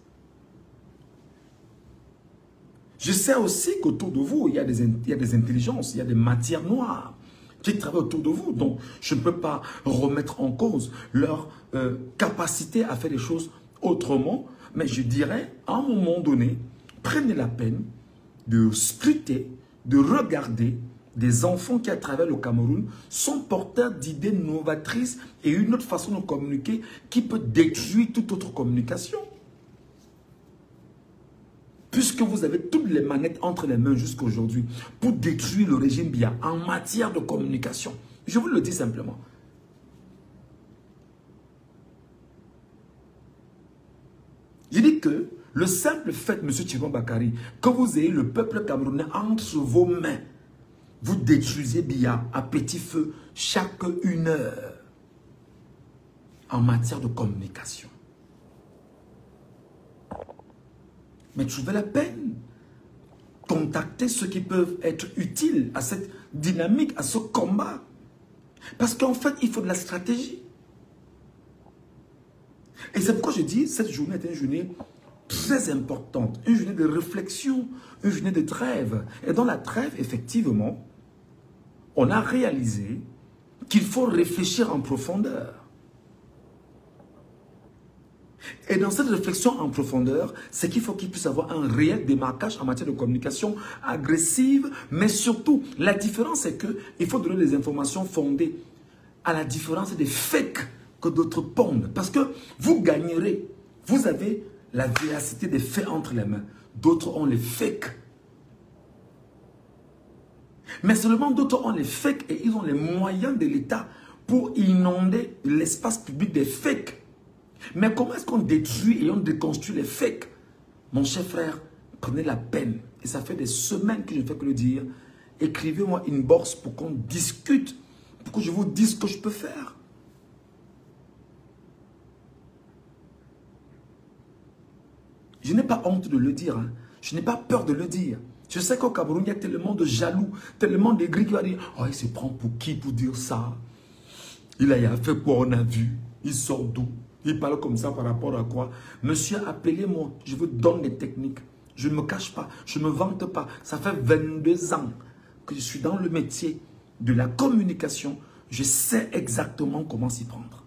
S1: Je sais aussi qu'autour de vous, il y a des intelligences, il y a des matières noires qui travaillent autour de vous. Donc, je ne peux pas remettre en cause leur capacité à faire les choses autrement. Mais je dirais, à un moment donné, prenez la peine de scruter, de regarder des enfants qui, à travers le Cameroun, sont porteurs d'idées novatrices et une autre façon de communiquer qui peut détruire toute autre communication. Puisque vous avez toutes les manettes entre les mains jusqu'à aujourd'hui pour détruire le régime Biya en matière de communication. Je vous le dis simplement. Je dis que le simple fait, M. Chiroma Bakary, que vous ayez le peuple camerounais entre vos mains, vous détruisez Biya à petit feu chaque 1 heure en matière de communication. Mais trouvez la peine. Contactez ceux qui peuvent être utiles à cette dynamique, à ce combat. Parce qu'en fait, il faut de la stratégie. Et c'est pourquoi je dis, cette journée est une journée très importante, une journée de réflexion, une journée de trêve. Et dans la trêve, effectivement, on a réalisé qu'il faut réfléchir en profondeur. Et dans cette réflexion en profondeur, c'est qu'il faut qu'il puisse avoir un réel démarquage en matière de communication agressive, mais surtout, la différence c'est qu'il faut donner des informations fondées, à la différence des fakes que d'autres pondent. Parce que vous gagnerez, vous avez la véracité des faits entre les mains, d'autres ont les fakes. Mais seulement d'autres ont les fakes et ils ont les moyens de l'État pour inonder l'espace public des fakes. Mais comment est-ce qu'on détruit et on déconstruit les fakes? Mon cher frère, prenez la peine, et ça fait des semaines que je ne fais que le dire, écrivez-moi une box pour qu'on discute, pour que je vous dise ce que je peux faire. Je n'ai pas honte de le dire, hein. Je n'ai pas peur de le dire. Je sais qu'au Cameroun, il y a tellement de jaloux, tellement de gris qui vont dire « Oh, il se prend pour qui pour dire ça? Il a fait quoi, on a vu? Il sort d'où? Il parle comme ça par rapport à quoi? Monsieur, appelez-moi, je vous donne des techniques. Je ne me cache pas, je ne me vante pas. Ça fait 22 ans que je suis dans le métier de la communication. Je sais exactement comment s'y prendre.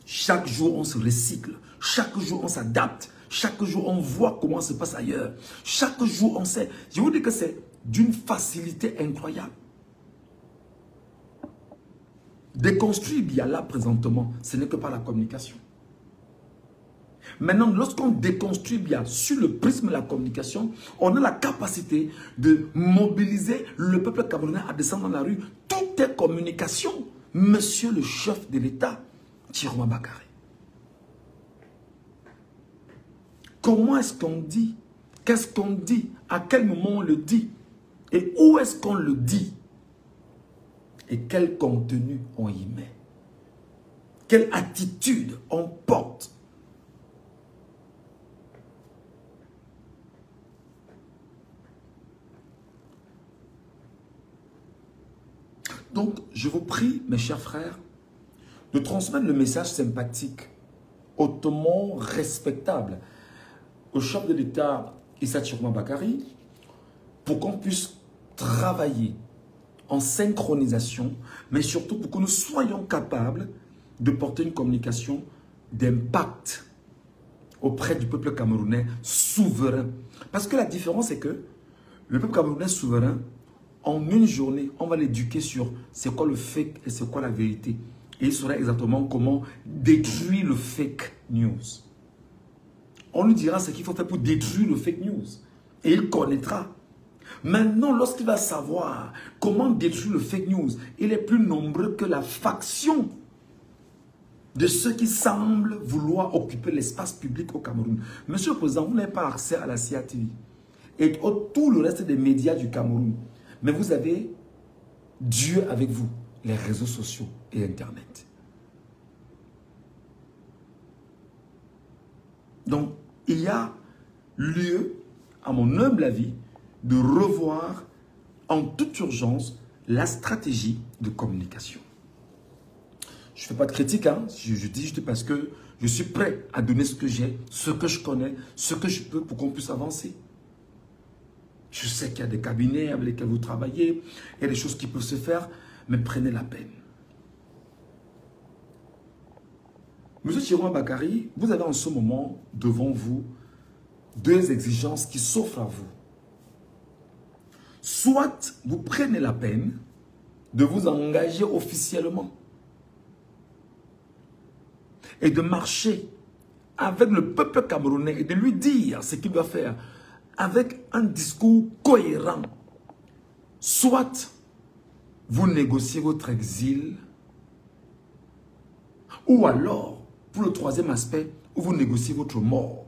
S1: Chaque jour, on se recycle. Chaque jour, on s'adapte. Chaque jour, on voit comment ça se passe ailleurs. Chaque jour, on sait. Je vous dis que c'est d'une facilité incroyable. Déconstruire bien là présentement, ce n'est que par la communication. Maintenant, lorsqu'on déconstruit bien sur le prisme de la communication, on a la capacité de mobiliser le peuple camerounais à descendre dans la rue. Tout est communication. Monsieur le chef de l'État, Chiroma Bakary. Comment est-ce qu'on dit? Qu'est-ce qu'on dit? À quel moment on le dit? Et où est-ce qu'on le dit? Et quel contenu on y met? Quelle attitude on porte? Donc, je vous prie, mes chers frères, de transmettre le message sympathique, hautement respectable au chef de l'État, Issa Chiroma Bakary, pour qu'on puisse travailler en synchronisation, mais surtout pour que nous soyons capables de porter une communication d'impact auprès du peuple camerounais souverain. Parce que la différence est que le peuple camerounais souverain, en une journée, on va l'éduquer sur c'est quoi le fake et c'est quoi la vérité. Et il saura exactement comment détruire le fake news. On lui dira ce qu'il faut faire pour détruire le fake news. Et il connaîtra. Maintenant, lorsqu'il va savoir comment détruire le fake news, il est plus nombreux que la faction de ceux qui semblent vouloir occuper l'espace public au Cameroun. Monsieur le Président, vous n'avez pas accès à la CIA TV et tout le reste des médias du Cameroun. Mais vous avez Dieu avec vous, les réseaux sociaux et Internet. Donc, il y a lieu, à mon humble avis, de revoir en toute urgence la stratégie de communication. Je ne fais pas de critique, hein? Je dis juste parce que je suis prêt à donner ce que j'ai, ce que je connais, ce que je peux pour qu'on puisse avancer. Je sais qu'il y a des cabinets avec lesquels vous travaillez, il y a des choses qui peuvent se faire, mais prenez la peine. Monsieur Chiroma Bakary, vous avez en ce moment devant vous deux exigences qui s'offrent à vous. Soit vous prenez la peine de vous engager officiellement et de marcher avec le peuple camerounais et de lui dire ce qu'il doit faire avec un discours cohérent. Soit vous négociez votre exil, ou alors, pour le troisième aspect, vous négociez votre mort.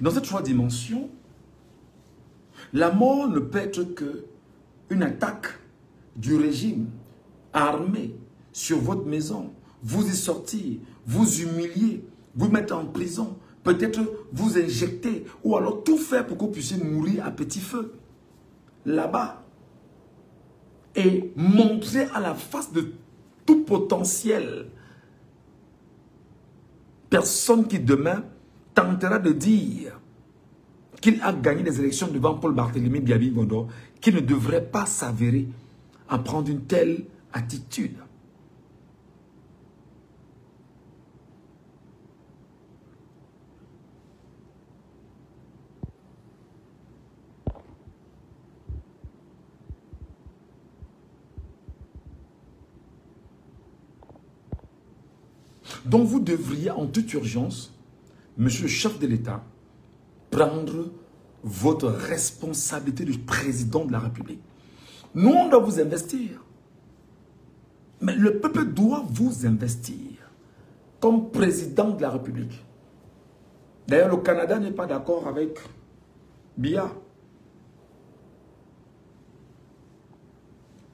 S1: Dans cette trois dimensions, la mort ne peut être qu'une attaque du régime armé sur votre maison, vous y sortir, vous humilier, vous mettre en prison, peut-être vous injecter, ou alors tout faire pour que vous puissiez mourir à petit feu, là-bas. Et montrer à la face de tout potentiel personne qui demain tentera de dire qu'il a gagné les élections devant Paul Barthélémy Biabi-Gondor, qui ne devrait pas s'avérer à prendre une telle attitude. Donc vous devriez en toute urgence, monsieur le chef de l'État, prendre votre responsabilité de président de la République. Nous, on doit vous investir. Mais le peuple doit vous investir comme président de la République. D'ailleurs, le Canada n'est pas d'accord avec Biya.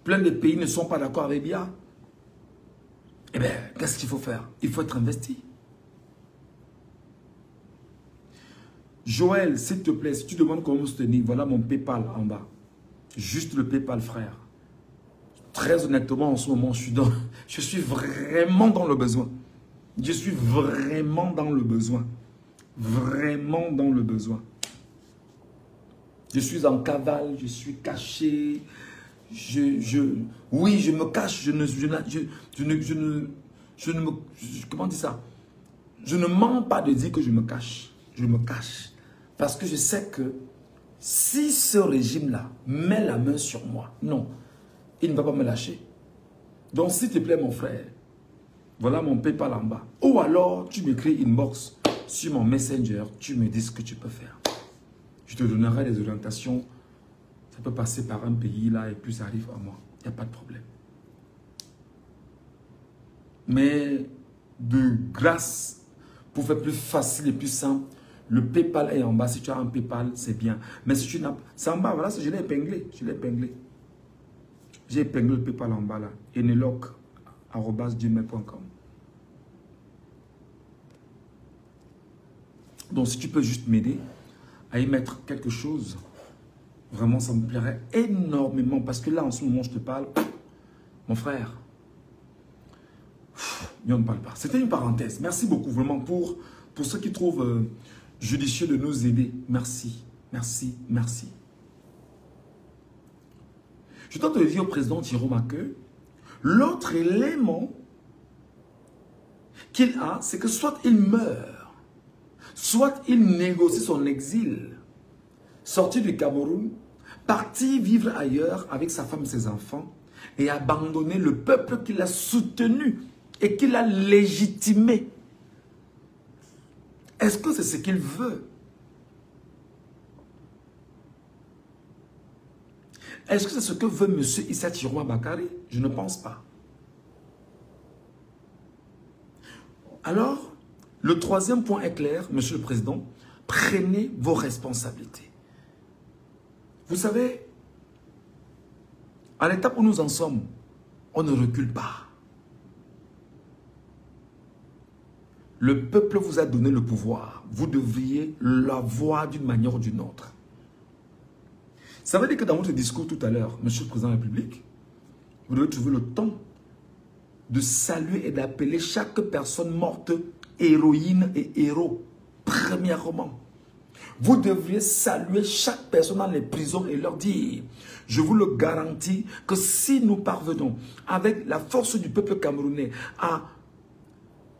S1: Plein de pays ne sont pas d'accord avec Biya. Eh bien, qu'est-ce qu'il faut faire? Il faut être investi. Joël, s'il te plaît, si tu demandes comment me soutenir, voilà mon PayPal en bas. Juste le PayPal, frère. Très honnêtement, en ce moment, je suis vraiment dans le besoin. Je suis vraiment dans le besoin. Vraiment dans le besoin. Je suis en cavale, je suis caché. Oui, je me cache, comment dire ça? Je ne mens pas de dire que je me cache. Je me cache. Parce que je sais que si ce régime-là met la main sur moi, non, il ne va pas me lâcher. Donc, s'il te plaît, mon frère, voilà mon PayPal en bas. Ou alors, tu m'écris inbox sur mon Messenger, tu me dis ce que tu peux faire. Je te donnerai des orientations. Ça peut passer par un pays là et puis ça arrive à moi. Il n'y a pas de problème. Mais de grâce, pour faire plus facile et plus simple, le PayPal est en bas. Si tu as un PayPal, c'est bien. Mais si tu n'as pas... C'est en bas, voilà, je l'ai épinglé. Je l'ai épinglé. J'ai épinglé le PayPal en bas là. eneloc@gmail.com. Donc si tu peux juste m'aider à y mettre quelque chose, vraiment ça me plairait énormément. Parce que là en ce moment je te parle, mon frère, on ne parle pas. C'était une parenthèse. Merci beaucoup vraiment pour ceux qui trouvent judicieux de nous aider. Merci, merci, merci. Je dois te dire au président Jérôme que l'autre élément qu'il a, c'est que soit il meurt, soit il négocie son exil, sorti du Cameroun, partir vivre ailleurs avec sa femme et ses enfants et abandonner le peuple qu'il a soutenu et qu'il a légitimé. Est-ce que c'est ce qu'il veut? Est-ce que c'est ce que veut M. Issa Chiroma Bakary? Je ne pense pas. Alors, le troisième point est clair, Monsieur le Président, prenez vos responsabilités. Vous savez, à l'étape où nous en sommes, on ne recule pas. Le peuple vous a donné le pouvoir. Vous devriez l'avoir d'une manière ou d'une autre. Ça veut dire que dans votre discours tout à l'heure, Monsieur le Président de la République, vous devez trouver le temps de saluer et d'appeler chaque personne morte héroïne et héros. Premièrement, vous devriez saluer chaque personne dans les prisons et leur dire, je vous le garantis, que si nous parvenons avec la force du peuple camerounais à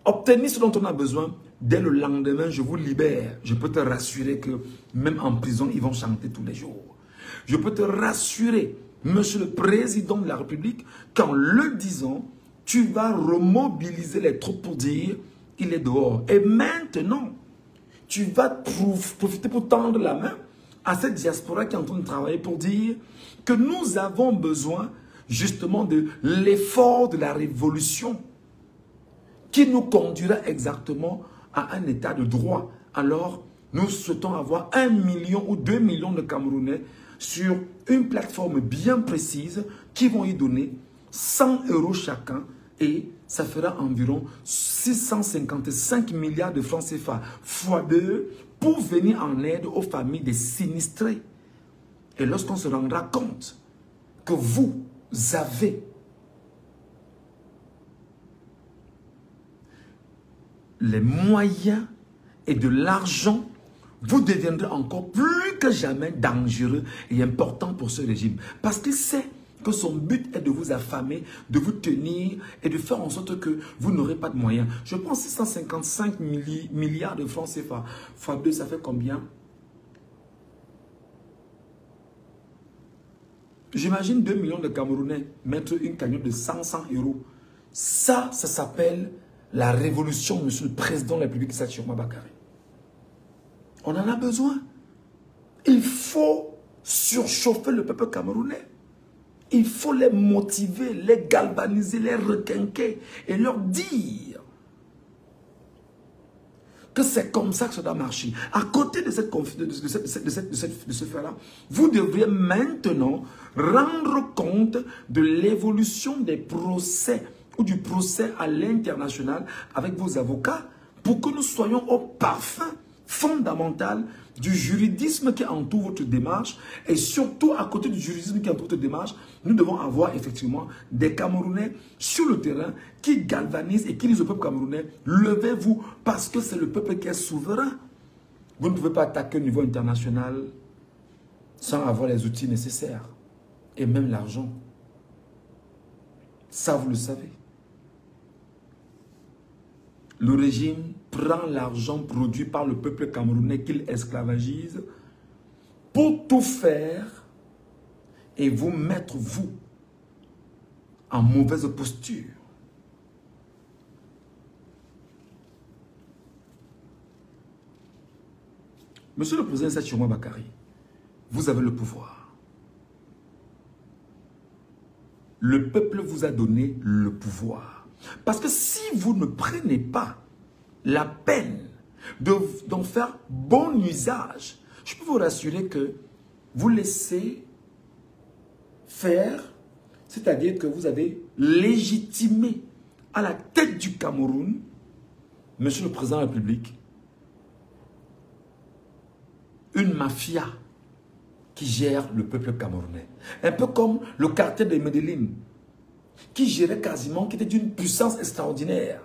S1: obtenir ce dont on a besoin, dès le lendemain, je vous libère. Je peux te rassurer que même en prison, ils vont chanter tous les jours. Je peux te rassurer, Monsieur le Président de la République, qu'en le disant, tu vas remobiliser les troupes pour dire il est dehors. Et maintenant, tu vas profiter pour tendre la main à cette diaspora qui est en train de travailler pour dire que nous avons besoin justement de l'effort de la révolution qui nous conduira exactement à un état de droit. Alors, nous souhaitons avoir 1 million ou 2 millions de Camerounais sur une plateforme bien précise qui vont y donner 100 € chacun et ça fera environ 655 milliards de francs CFA fois 2 pour venir en aide aux familles des sinistrés. Et lorsqu'on se rendra compte que vous avez les moyens et de l'argent, vous deviendrez encore plus que jamais dangereux et important pour ce régime. Parce qu'il sait que son but est de vous affamer, de vous tenir et de faire en sorte que vous n'aurez pas de moyens. Je pense 655 milliards de francs CFA. Fois 2, ça fait combien? J'imagine 2 millions de Camerounais mettre une cagnotte de 100 euros. Ça s'appelle la révolution, monsieur le président de la République, Issa Chiroma Bakary. On en a besoin. Il faut surchauffer le peuple camerounais. Il faut les motiver, les galvaniser, les requinquer et leur dire que c'est comme ça que ça doit marcher. À côté de ce fait-là, vous devriez maintenant rendre compte de l'évolution des procès ou du procès à l'international avec vos avocats pour que nous soyons au parfum fondamental du juridisme qui entoure votre démarche et surtout à côté du juridisme qui entoure votre démarche, nous devons avoir effectivement des Camerounais sur le terrain qui galvanisent et qui disent au peuple camerounais, levez-vous parce que c'est le peuple qui est souverain. Vous ne pouvez pas attaquer au niveau international sans avoir les outils nécessaires et même l'argent. Ça, vous le savez. Le régime prend l'argent produit par le peuple camerounais qu'il esclavagise pour tout faire et vous mettre, vous, en mauvaise posture. Monsieur le président Issa Chiroma Bakary, vous avez le pouvoir. Le peuple vous a donné le pouvoir. Parce que si vous ne prenez pas la peine d'en faire bon usage, je peux vous rassurer que vous laissez faire, c'est-à-dire que vous avez légitimé à la tête du Cameroun, monsieur le président de la République, une mafia qui gère le peuple camerounais. Un peu comme le cartel de Medellín, qui gérait quasiment, qui était d'une puissance extraordinaire.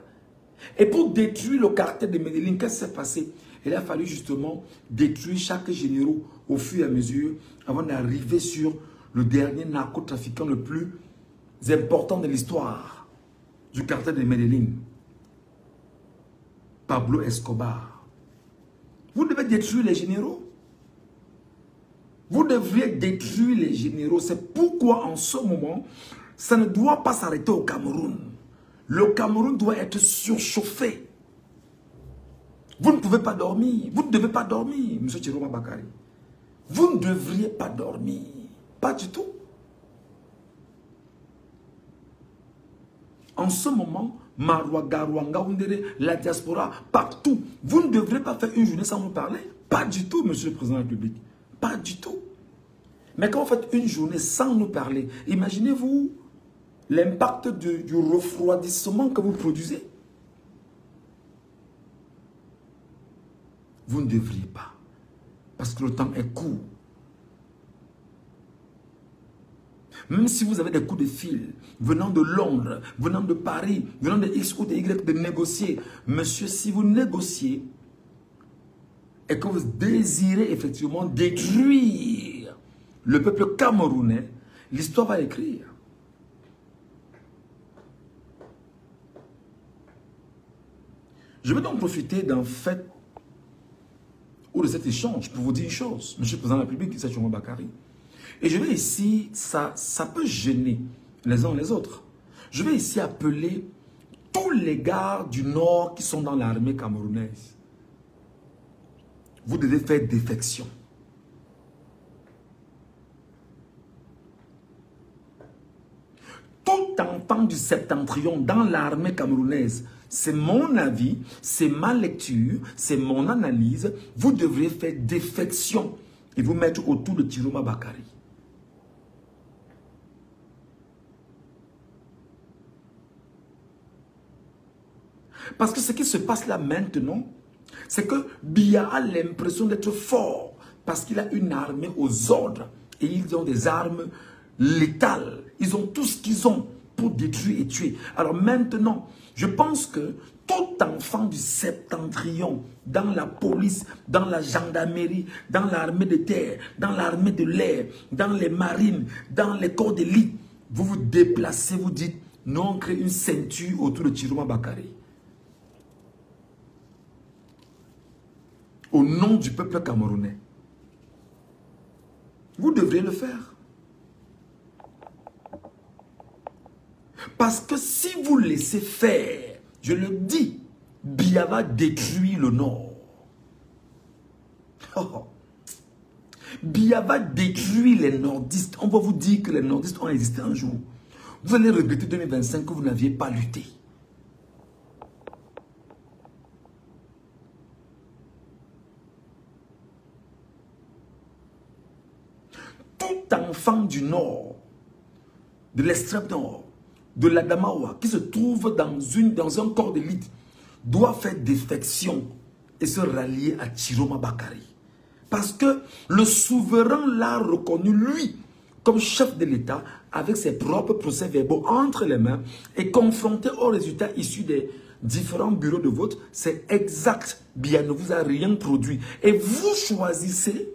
S1: Et pour détruire le cartel de Medellín, qu'est-ce qui s'est passé? Il a fallu justement détruire chaque général au fur et à mesure avant d'arriver sur le dernier narcotrafiquant le plus important de l'histoire du cartel de Medellín, Pablo Escobar. Vous devez détruire les généraux. Vous devriez détruire les généraux. C'est pourquoi en ce moment, ça ne doit pas s'arrêter au Cameroun. Le Cameroun doit être surchauffé. Vous ne pouvez pas dormir. Vous ne devez pas dormir, M. Chiroma Bakary. Vous ne devriez pas dormir. Pas du tout. En ce moment, Maroua, Garoua, Ngaoundéré, la diaspora, partout. Vous ne devrez pas faire une journée sans vous parler. Pas du tout, M. le Président de la République. Pas du tout. Mais quand vous faites une journée sans nous parler, imaginez-vous l'impact du refroidissement que vous produisez. Vous ne devriez pas. Parce que le temps est court. Même si vous avez des coups de fil venant de Londres, venant de Paris, venant de X ou de Y, de négocier. Monsieur, si vous négociez et que vous désirez effectivement détruire le peuple camerounais, l'histoire va écrire. Je vais donc profiter d'un fait ou de cet échange pour vous dire une chose, Monsieur le Président de la République, Issa Chiroma Bakary. Et je vais ici, ça peut gêner les uns les autres. Je vais ici appeler tous les gars du Nord qui sont dans l'armée camerounaise. Vous devez faire défection. Tout enfant du septentrion dans l'armée camerounaise, c'est mon avis, c'est ma lecture, c'est mon analyse. Vous devriez faire défection et vous mettre autour de Chiroma Bakary. Parce que ce qui se passe là maintenant, c'est que Biya a l'impression d'être fort parce qu'il a une armée aux ordres et ils ont des armes létales. Ils ont tout ce qu'ils ont pour détruire et tuer. Alors maintenant, je pense que tout enfant du septentrion, dans la police, dans la gendarmerie, dans l'armée de terre, dans l'armée de l'air, dans les marines, dans les corps d'élite, vous vous déplacez, vous dites, nous on crée une ceinture autour de Chiroma Bakary. Au nom du peuple camerounais. Vous devriez le faire. Parce que si vous laissez faire, je le dis, Biya va détruire le Nord. Oh. Biya va détruire les nordistes. On va vous dire que les nordistes ont existé un jour. Vous allez regretter 2025 que vous n'aviez pas lutté. Tout enfant du Nord, de l'extrême Nord, de l'Adamawa, qui se trouve dans un corps d'élite, doit faire défection et se rallier à Chiroma Bakary. Parce que le souverain l'a reconnu, lui, comme chef de l'État, avec ses propres procès-verbaux entre les mains, et confronté aux résultats issus des différents bureaux de vote, c'est exact. Biya ne vous a rien produit. Et vous choisissez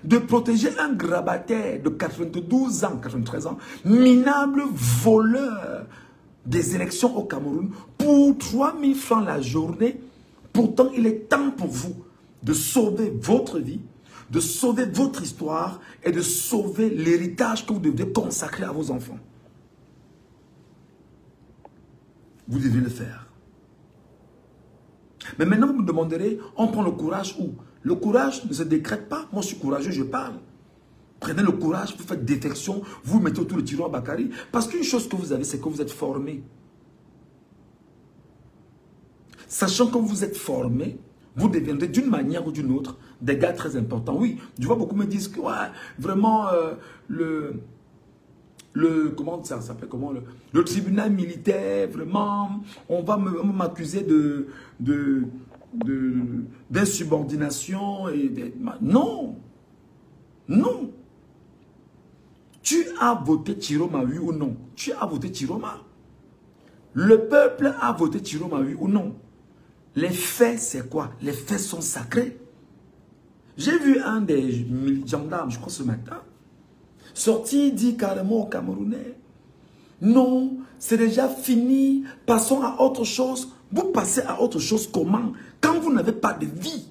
S1: de protéger un grabataire de 92 ans, 93 ans, minable voleur des élections au Cameroun, pour 3 000 francs la journée. Pourtant, il est temps pour vous de sauver votre vie, de sauver votre histoire et de sauver l'héritage que vous devez consacrer à vos enfants. Vous devez le faire. Mais maintenant, vous me demanderez, on prend le courage où? Le courage ne se décrète pas. Moi, je suis courageux, je parle. Prenez le courage, vous faites détection, vous mettez autour de Chiroma Bakary. Parce qu'une chose que vous avez, c'est que vous êtes formé. Sachant que vous êtes formé, vous deviendrez d'une manière ou d'une autre des gars très importants. Oui, je vois beaucoup me disent que ouais, vraiment comment ça s'appelle, comment le tribunal militaire, vraiment, on va m'accuser d'insubordination. Non, non. Tu as voté Chiroma, oui ou non? Tu as voté Chiroma. Le peuple a voté Chiroma, oui ou non? Les faits, c'est quoi? Les faits sont sacrés. J'ai vu un des gendarmes, je crois ce matin, sortir, dit carrément aux Camerounais, non, c'est déjà fini, passons à autre chose. Vous passez à autre chose comment? Quand vous n'avez pas de vie.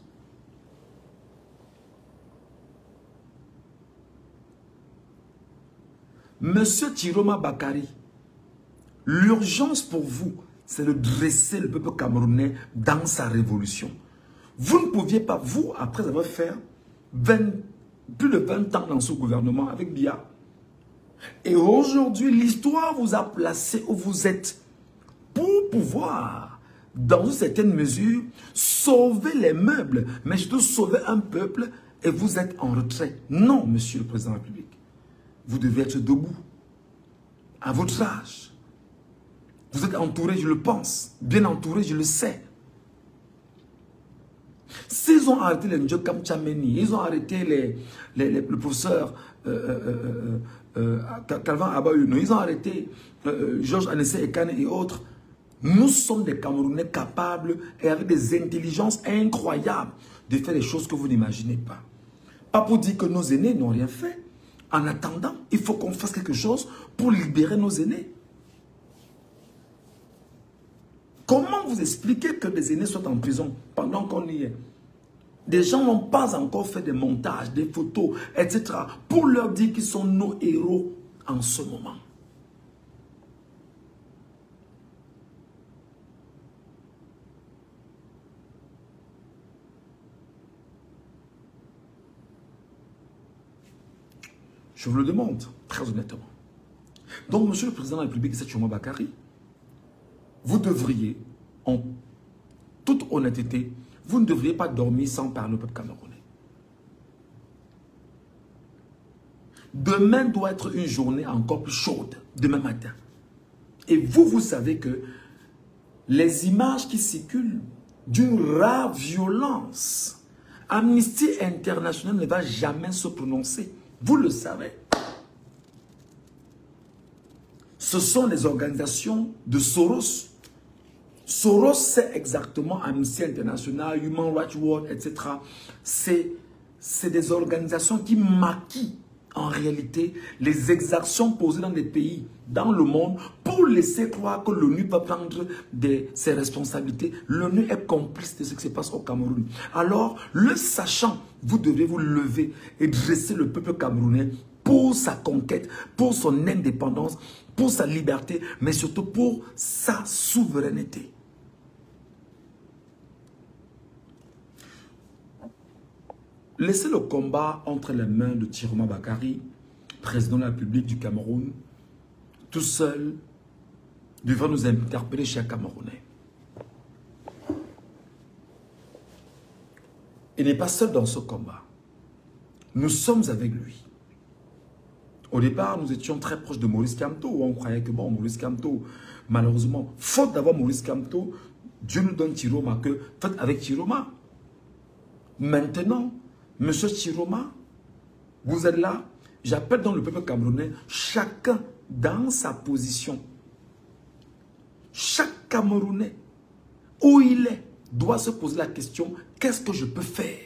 S1: Monsieur Chiroma Bakary, l'urgence pour vous, c'est de dresser le peuple camerounais dans sa révolution. Vous ne pouviez pas, vous, après avoir fait plus de 20 ans dans ce gouvernement avec Biya. Et aujourd'hui, l'histoire vous a placé où vous êtes pour pouvoir, dans une certaine mesure, sauver les meubles, mais surtout sauver un peuple et vous êtes en retrait. Non, monsieur le président de la République. Vous devez être debout. À votre âge. Vous êtes entouré, je le pense. Bien entouré, je le sais. S'ils ont arrêté les Ndjokam Tchameni, ils ont arrêté le professeur Calvin Abayuno, ils ont arrêté Georges Anessé Ekane et autres. Nous sommes des Camerounais capables et avec des intelligences incroyables de faire des choses que vous n'imaginez pas. Pas pour dire que nos aînés n'ont rien fait. En attendant, il faut qu'on fasse quelque chose pour libérer nos aînés. Comment vous expliquer que des aînés soient en prison pendant qu'on y est? Des gens n'ont pas encore fait des montages, des photos, etc. pour leur dire qu'ils sont nos héros en ce moment. Je vous le demande, très honnêtement. Donc, monsieur le président de la République, c'est Chiroma Bakary, vous devriez, en toute honnêteté, vous ne devriez pas dormir sans parler au peuple camerounais. Demain doit être une journée encore plus chaude, demain matin. Et vous, vous savez que les images qui circulent d'une rare violence. Amnesty International ne va jamais se prononcer. Vous le savez. Ce sont les organisations de Soros. Soros, c'est exactement Amnesty International, Human Rights Watch, etc. C'est des organisations qui maquillent en réalité les exactions posées dans des pays, dans le monde, pour laisser croire que l'ONU va prendre ses responsabilités. L'ONU est complice de ce qui se passe au Cameroun. Alors, le sachant, vous devez vous lever et dresser le peuple camerounais pour sa conquête, pour son indépendance, pour sa liberté, mais surtout pour sa souveraineté. Laissez le combat entre les mains de Tiroma Bakary, président de la République du Cameroun, tout seul, devant nous interpeller chers Camerounais. Il n'est pas seul dans ce combat. Nous sommes avec lui. Au départ, nous étions très proches de Maurice Kamto, où on croyait que bon, Maurice Kamto, malheureusement, faute d'avoir Maurice Kamto, Dieu nous donne Tiroma, que faites avec Tiroma. Maintenant, Monsieur Tiroma, vous êtes là, j'appelle dans le peuple camerounais, chacun dans sa position. Chaque Camerounais, où il est, doit se poser la question, qu'est-ce que je peux faire?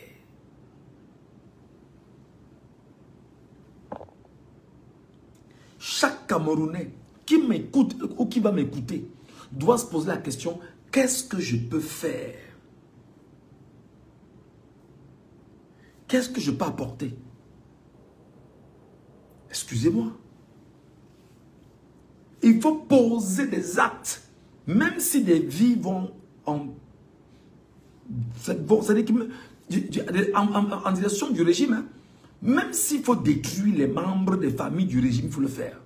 S1: Chaque Camerounais qui m'écoute ou qui va m'écouter doit se poser la question, qu'est-ce que je peux faire? Qu'est-ce que je peux apporter? Excusez-moi. Il faut poser des actes, même si des vies vont en direction du régime. Hein. Même s'il faut détruire les membres des familles du régime, il faut le faire.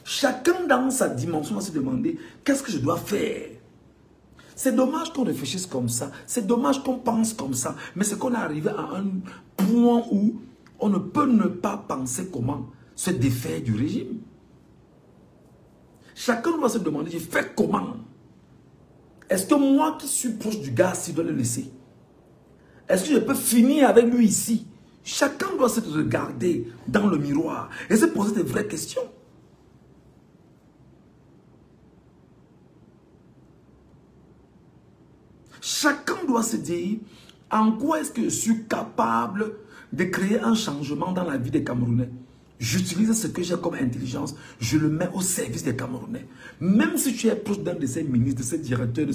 S1: Chacun dans sa dimension va se demander, qu'est-ce que je dois faire? C'est dommage qu'on réfléchisse comme ça. C'est dommage qu'on pense comme ça. Mais c'est qu'on est arrivé à un point où on ne peut ne pas penser comment se défaire du régime. Chacun doit se demander, je fais comment? Est-ce que moi qui suis proche du gars, s'il doit le laisser? Est-ce que je peux finir avec lui ici? Chacun doit se regarder dans le miroir et se poser des vraies questions. Chacun doit se dire, en quoi est-ce que je suis capable de créer un changement dans la vie des Camerounais? J'utilise ce que j'ai comme intelligence, je le mets au service des Camerounais. Même si tu es proche d'un de ces ministres, de ces directeurs,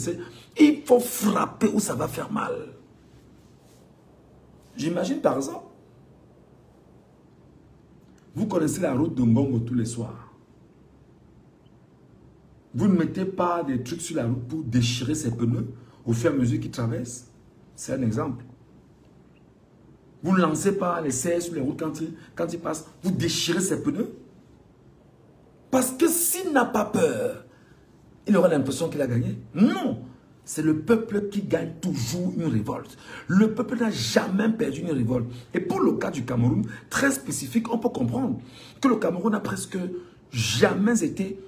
S1: il faut frapper où ça va faire mal. J'imagine par exemple, vous connaissez la route de Ngongo tous les soirs. Vous ne mettez pas des trucs sur la route pour déchirer ses pneus au fur et à mesure qu'il traverse. C'est un exemple. Vous ne lancez pas les serres sur les routes quand il passe. Vous déchirez ses pneus. Parce que s'il n'a pas peur, il aura l'impression qu'il a gagné. Non. C'est le peuple qui gagne toujours une révolte. Le peuple n'a jamais perdu une révolte. Et pour le cas du Cameroun, très spécifique, on peut comprendre que le Cameroun n'a presque jamais été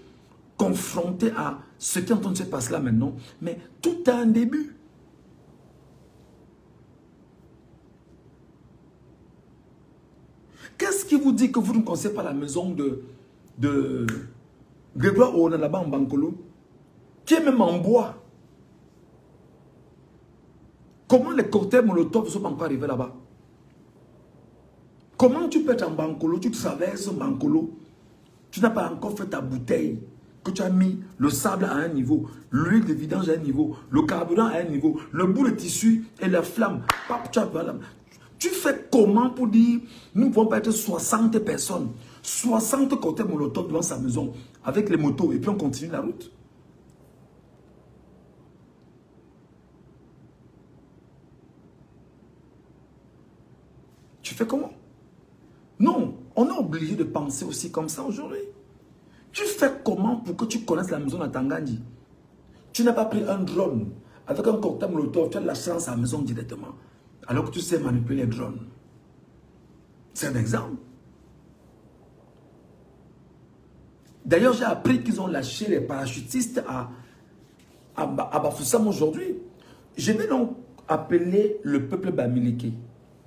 S1: confronté à ce qui est en train de se passer là maintenant. Mais tout a un début. Qu'est-ce qui vous dit que vous ne connaissez pas la maison de Grégoire Oona là-bas en Bankolo, qui est même en bois? Comment les cocktails Molotov ne sont pas encore arrivés là-bas? Comment tu peux être en Bankolo, tu traverses Bankolo, tu n'as pas encore fait ta bouteille, que tu as mis le sable à un niveau, l'huile de vidange à un niveau, le carburant à un niveau, le bout de tissu et la flamme. Tu fais comment pour dire, nous ne pouvons pas être 60 personnes, 60 cocktails Molotov devant sa maison, avec les motos, et puis on continue la route? Tu fais comment? Non, on est obligé de penser aussi comme ça aujourd'hui. Tu fais comment pour que tu connaisses la maison de Tangandji? Tu n'as pas pris un drone avec un cocktail Molotov, tu as la chance à la maison directement. Alors que tu sais manipuler les drones. C'est un exemple. D'ailleurs, j'ai appris qu'ils ont lâché les parachutistes à Bafoussam aujourd'hui. Je vais donc appeler le peuple bamileke.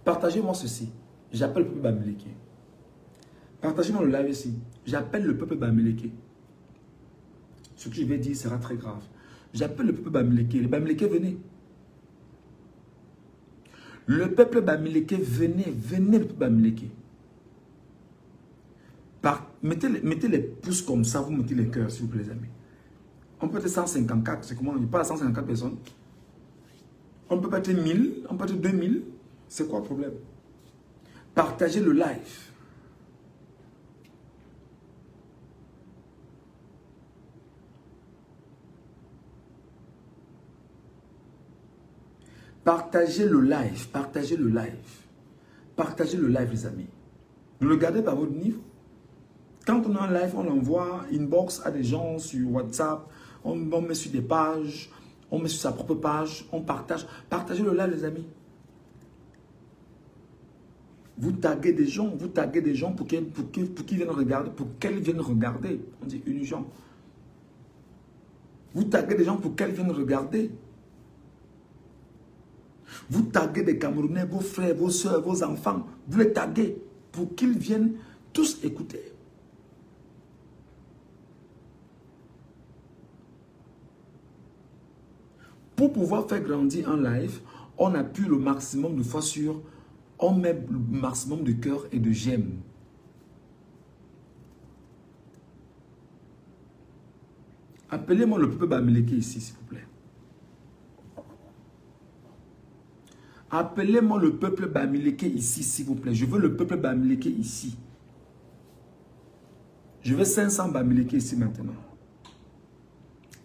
S1: Partagez-moi ceci. J'appelle le peuple bamileke. Partagez-moi le live ici. J'appelle le peuple bamileke. Ce que je vais dire sera très grave. J'appelle le peuple bamileke. Les bamileke, venez. Le peuple bamileke, venez. Venez le peuple bamileke. Mettez les pouces comme ça, vous mettez les cœurs, s'il vous plaît, les amis. On peut être 154, c'est comment? Il n'y a pas 154 personnes. On peut pas être 1000, on peut être 2000. C'est quoi le problème? Partagez le live. Partagez le live, partagez le live. Partagez le live, les amis. Ne le gardez pas à votre niveau. Quand on a un live, on envoie inbox à des gens sur WhatsApp, on met sur des pages, on met sur sa propre page, on partage. Partagez le live, les amis. Vous taguez des gens pour qu'ils viennent regarder, pour qu'elles viennent regarder. On dit une jambe. Vous taguez des gens pour qu'elles viennent regarder. Vous taguez des Camerounais, vos frères, vos soeurs, vos enfants. Vous les taguez pour qu'ils viennent tous écouter. Pour pouvoir faire grandir un live, on appuie le maximum de fois sur, on met le maximum de cœur et de j'aime. Appelez-moi le peuple bamileke ici, s'il vous plaît. Appelez-moi le peuple bamileke ici, s'il vous plaît. Je veux le peuple bamileke ici. Je veux 500 bamileke ici maintenant.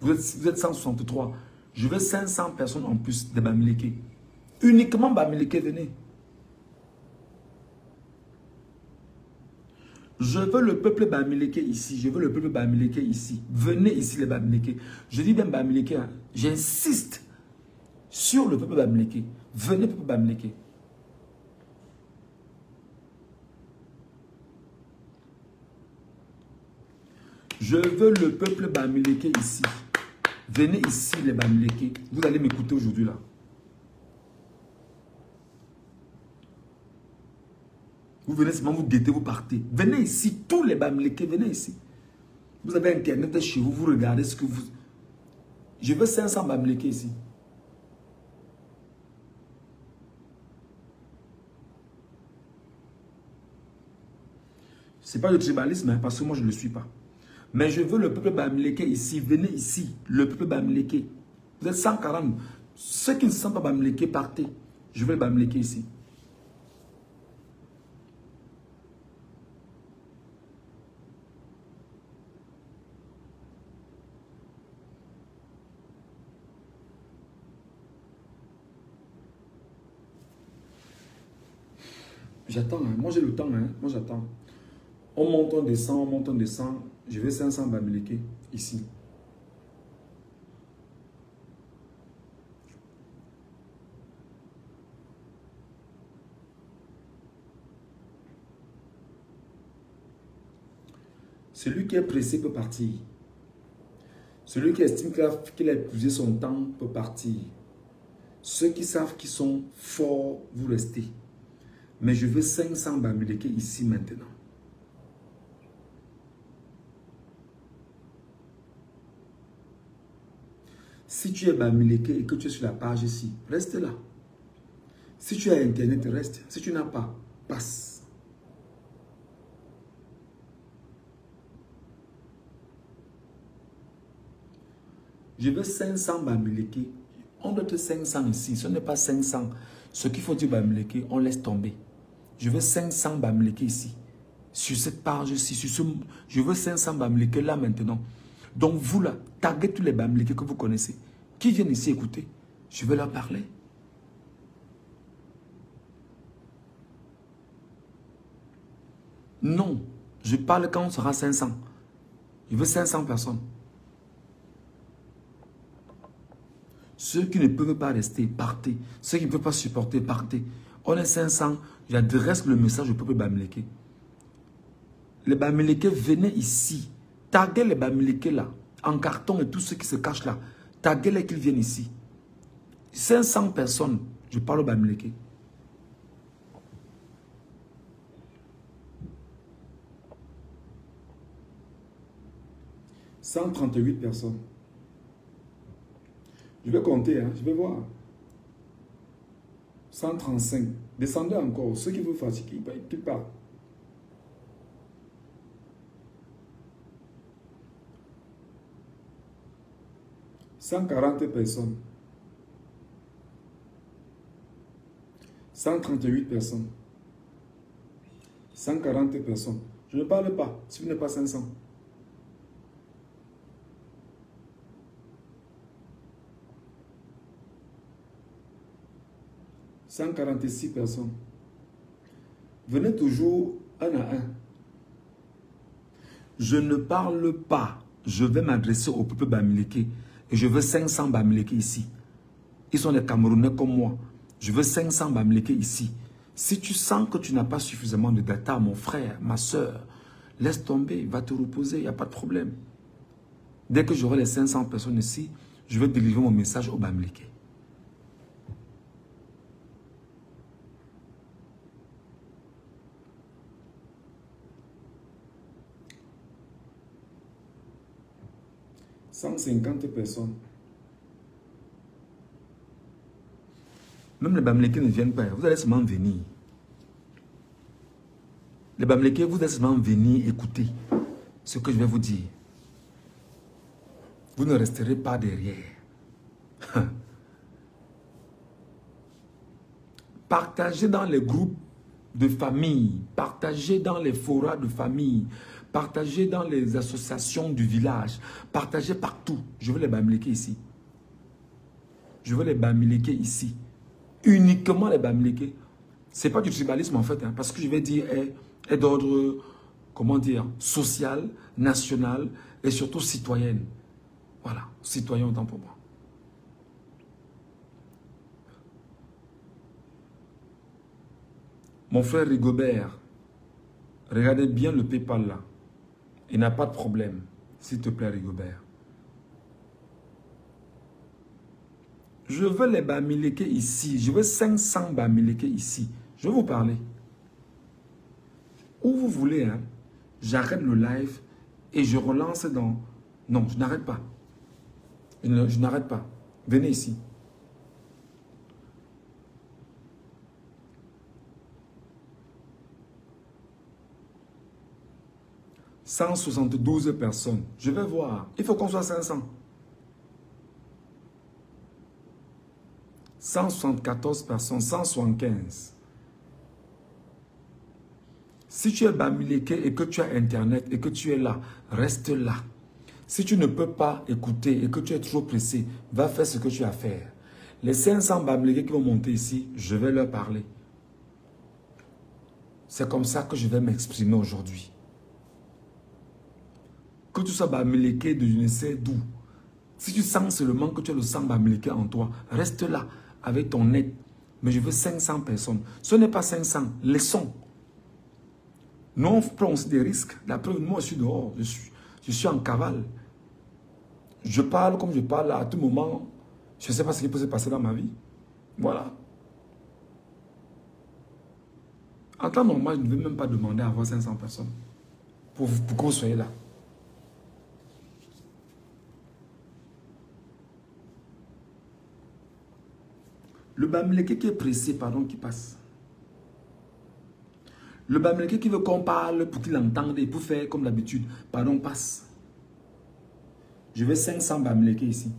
S1: Vous êtes 163. Je veux 500 personnes en plus de bamileke. Uniquement bamileke, venez. Je veux le peuple bamileke ici. Je veux le peuple bamileke ici. Venez ici les bamileke. Je dis bien bamileke. Hein. J'insiste sur le peuple bamileke. Venez peuple bamileke. Je veux le peuple bamileke ici. Venez ici les bamileke. Vous allez m'écouter aujourd'hui là. Vous venez seulement vous guetter, vous partez. Venez ici, tous les bamileke, venez ici. Vous avez internet chez vous, vous regardez ce que vous... Je veux 500 bamileke ici. Ce n'est pas le tribalisme, hein, parce que moi je ne le suis pas. Mais je veux le peuple bamileke ici. Venez ici, le peuple bamileke. Vous êtes 140. Ceux qui ne sont pas bamileke, partez. Je veux le bamileke ici. J'attends, hein. Moi j'ai le temps, hein. Moi j'attends. On monte, on descend, on monte, on descend. Je veux 500 bamileke ici. Celui qui est pressé peut partir. Celui qui estime qu'il a épuisé son temps peut partir. Ceux qui savent qu'ils sont forts, vous restez. Mais je veux 500 bamileke ici maintenant. Si tu es bamileke et que tu es sur la page ici, reste là. Si tu as internet, reste. Si tu n'as pas, passe. Je veux 500 bamileke. On doit être 500 ici. Ce n'est pas 500. Ce qu'il faut dire bamileke, on laisse tomber. Je veux 500 bamileke ici. Sur cette page-ci. Je veux 500 bamileke là maintenant. Donc vous là, taguez tous les bamileke que vous connaissez. Qui viennent ici écouter. Je veux leur parler. Non. Je parle quand on sera 500. Je veux 500 personnes. Ceux qui ne peuvent pas rester, partez. Ceux qui ne peuvent pas supporter, partez. On est 500. J'adresse le message au peuple bamileke. Les bamileke, venez ici. Taguez les Bamileke là, en carton et tous ceux qui se cachent là. Taguez-les qu'ils viennent ici. 500 personnes, je parle au Bamileke. « 138 personnes. Je vais compter, hein, je vais voir. 135. Descendez encore. Ceux qui vous fatiguent, qui partent. « 140 personnes. 138 personnes. 140 personnes. Je ne parle pas, si vous n'êtes pas 500. « 146 personnes. Venez toujours un à un. Je ne parle pas. Je vais m'adresser au peuple Bamileke. Et je veux 500 Bamileke ici. Ils sont des Camerounais comme moi. Je veux 500 Bamileke ici. Si tu sens que tu n'as pas suffisamment de data, mon frère, ma soeur, laisse tomber, va te reposer, il n'y a pas de problème. Dès que j'aurai les 500 personnes ici, je vais délivrer mon message au Bamileke. « 150 personnes. Même les Bamileke ne viennent pas. Vous allez seulement venir. Les Bamileke, vous allez seulement venir écouter ce que je vais vous dire. Vous ne resterez pas derrière. Partagez dans les groupes de famille. Partagez dans les forats de famille. Partagez dans les associations du village. Partagez partout. Je veux les Bamileke ici. Je veux les Bamileke ici. Uniquement les Bamileke. Ce n'est pas du tribalisme en fait. Hein, parce que je vais dire est d'ordre, comment dire, social, national et surtout citoyenne. Voilà. Citoyen autant pour moi. Mon frère Rigobert, regardez bien le PayPal là. Il n'a pas de problème. S'il te plaît, Rigobert. Je veux les Bamileke ici. Je veux 500 Bamileke ici. Je vais vous parler. Où vous voulez, hein, j'arrête le live et je relance dans... Non, je n'arrête pas. Je n'arrête pas. Venez ici. « 172 personnes. Je vais voir. Il faut qu'on soit 500. 174 personnes. 175. Si tu es Bamileke et que tu as Internet et que tu es là, reste là. Si tu ne peux pas écouter et que tu es trop pressé, va faire ce que tu as à faire. Les 500 Bamileke qui vont monter ici, je vais leur parler. C'est comme ça que je vais m'exprimer aujourd'hui. Que tu sois Bamileke de je ne sais d'où. Si tu sens seulement que tu as le sang Bamileke en toi, reste là avec ton aide. Mais je veux 500 personnes. Ce n'est pas 500, laissons. Nous, on prend aussi des risques. La preuve, moi, je suis dehors. Je suis en cavale. Je parle comme je parle à tout moment. Je ne sais pas ce qui peut se passer dans ma vie. Voilà. En temps normal, je ne vais même pas demander à avoir 500 personnes pour que vous soyez là. Le Bamileke qui est pressé, pardon, qui passe. Le Bamileke qui veut qu'on parle pour qu'il entende et pour faire comme d'habitude, pardon, passe. Je veux 500 Bamileke ici.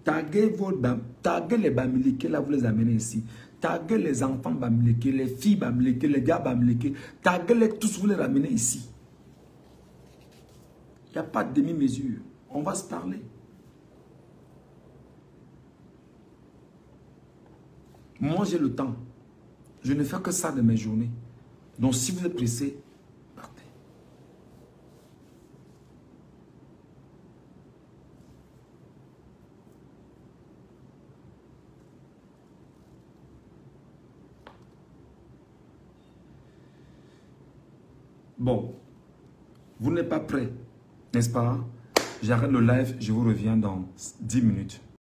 S1: Taguez les Bamileke, là, vous les amenez ici. Taguez les enfants Bamileke, les filles Bamileke, les gars Bamileke. Taguez-les tous, vous les ramenez ici. Il n'y a pas de demi-mesure. On va se parler. Moi, j'ai le temps. Je ne fais que ça de mes journées. Donc, si vous êtes pressé, partez. Bon, vous n'êtes pas prêts, n'est-ce pas? J'arrête le live, je vous reviens dans 10 minutes.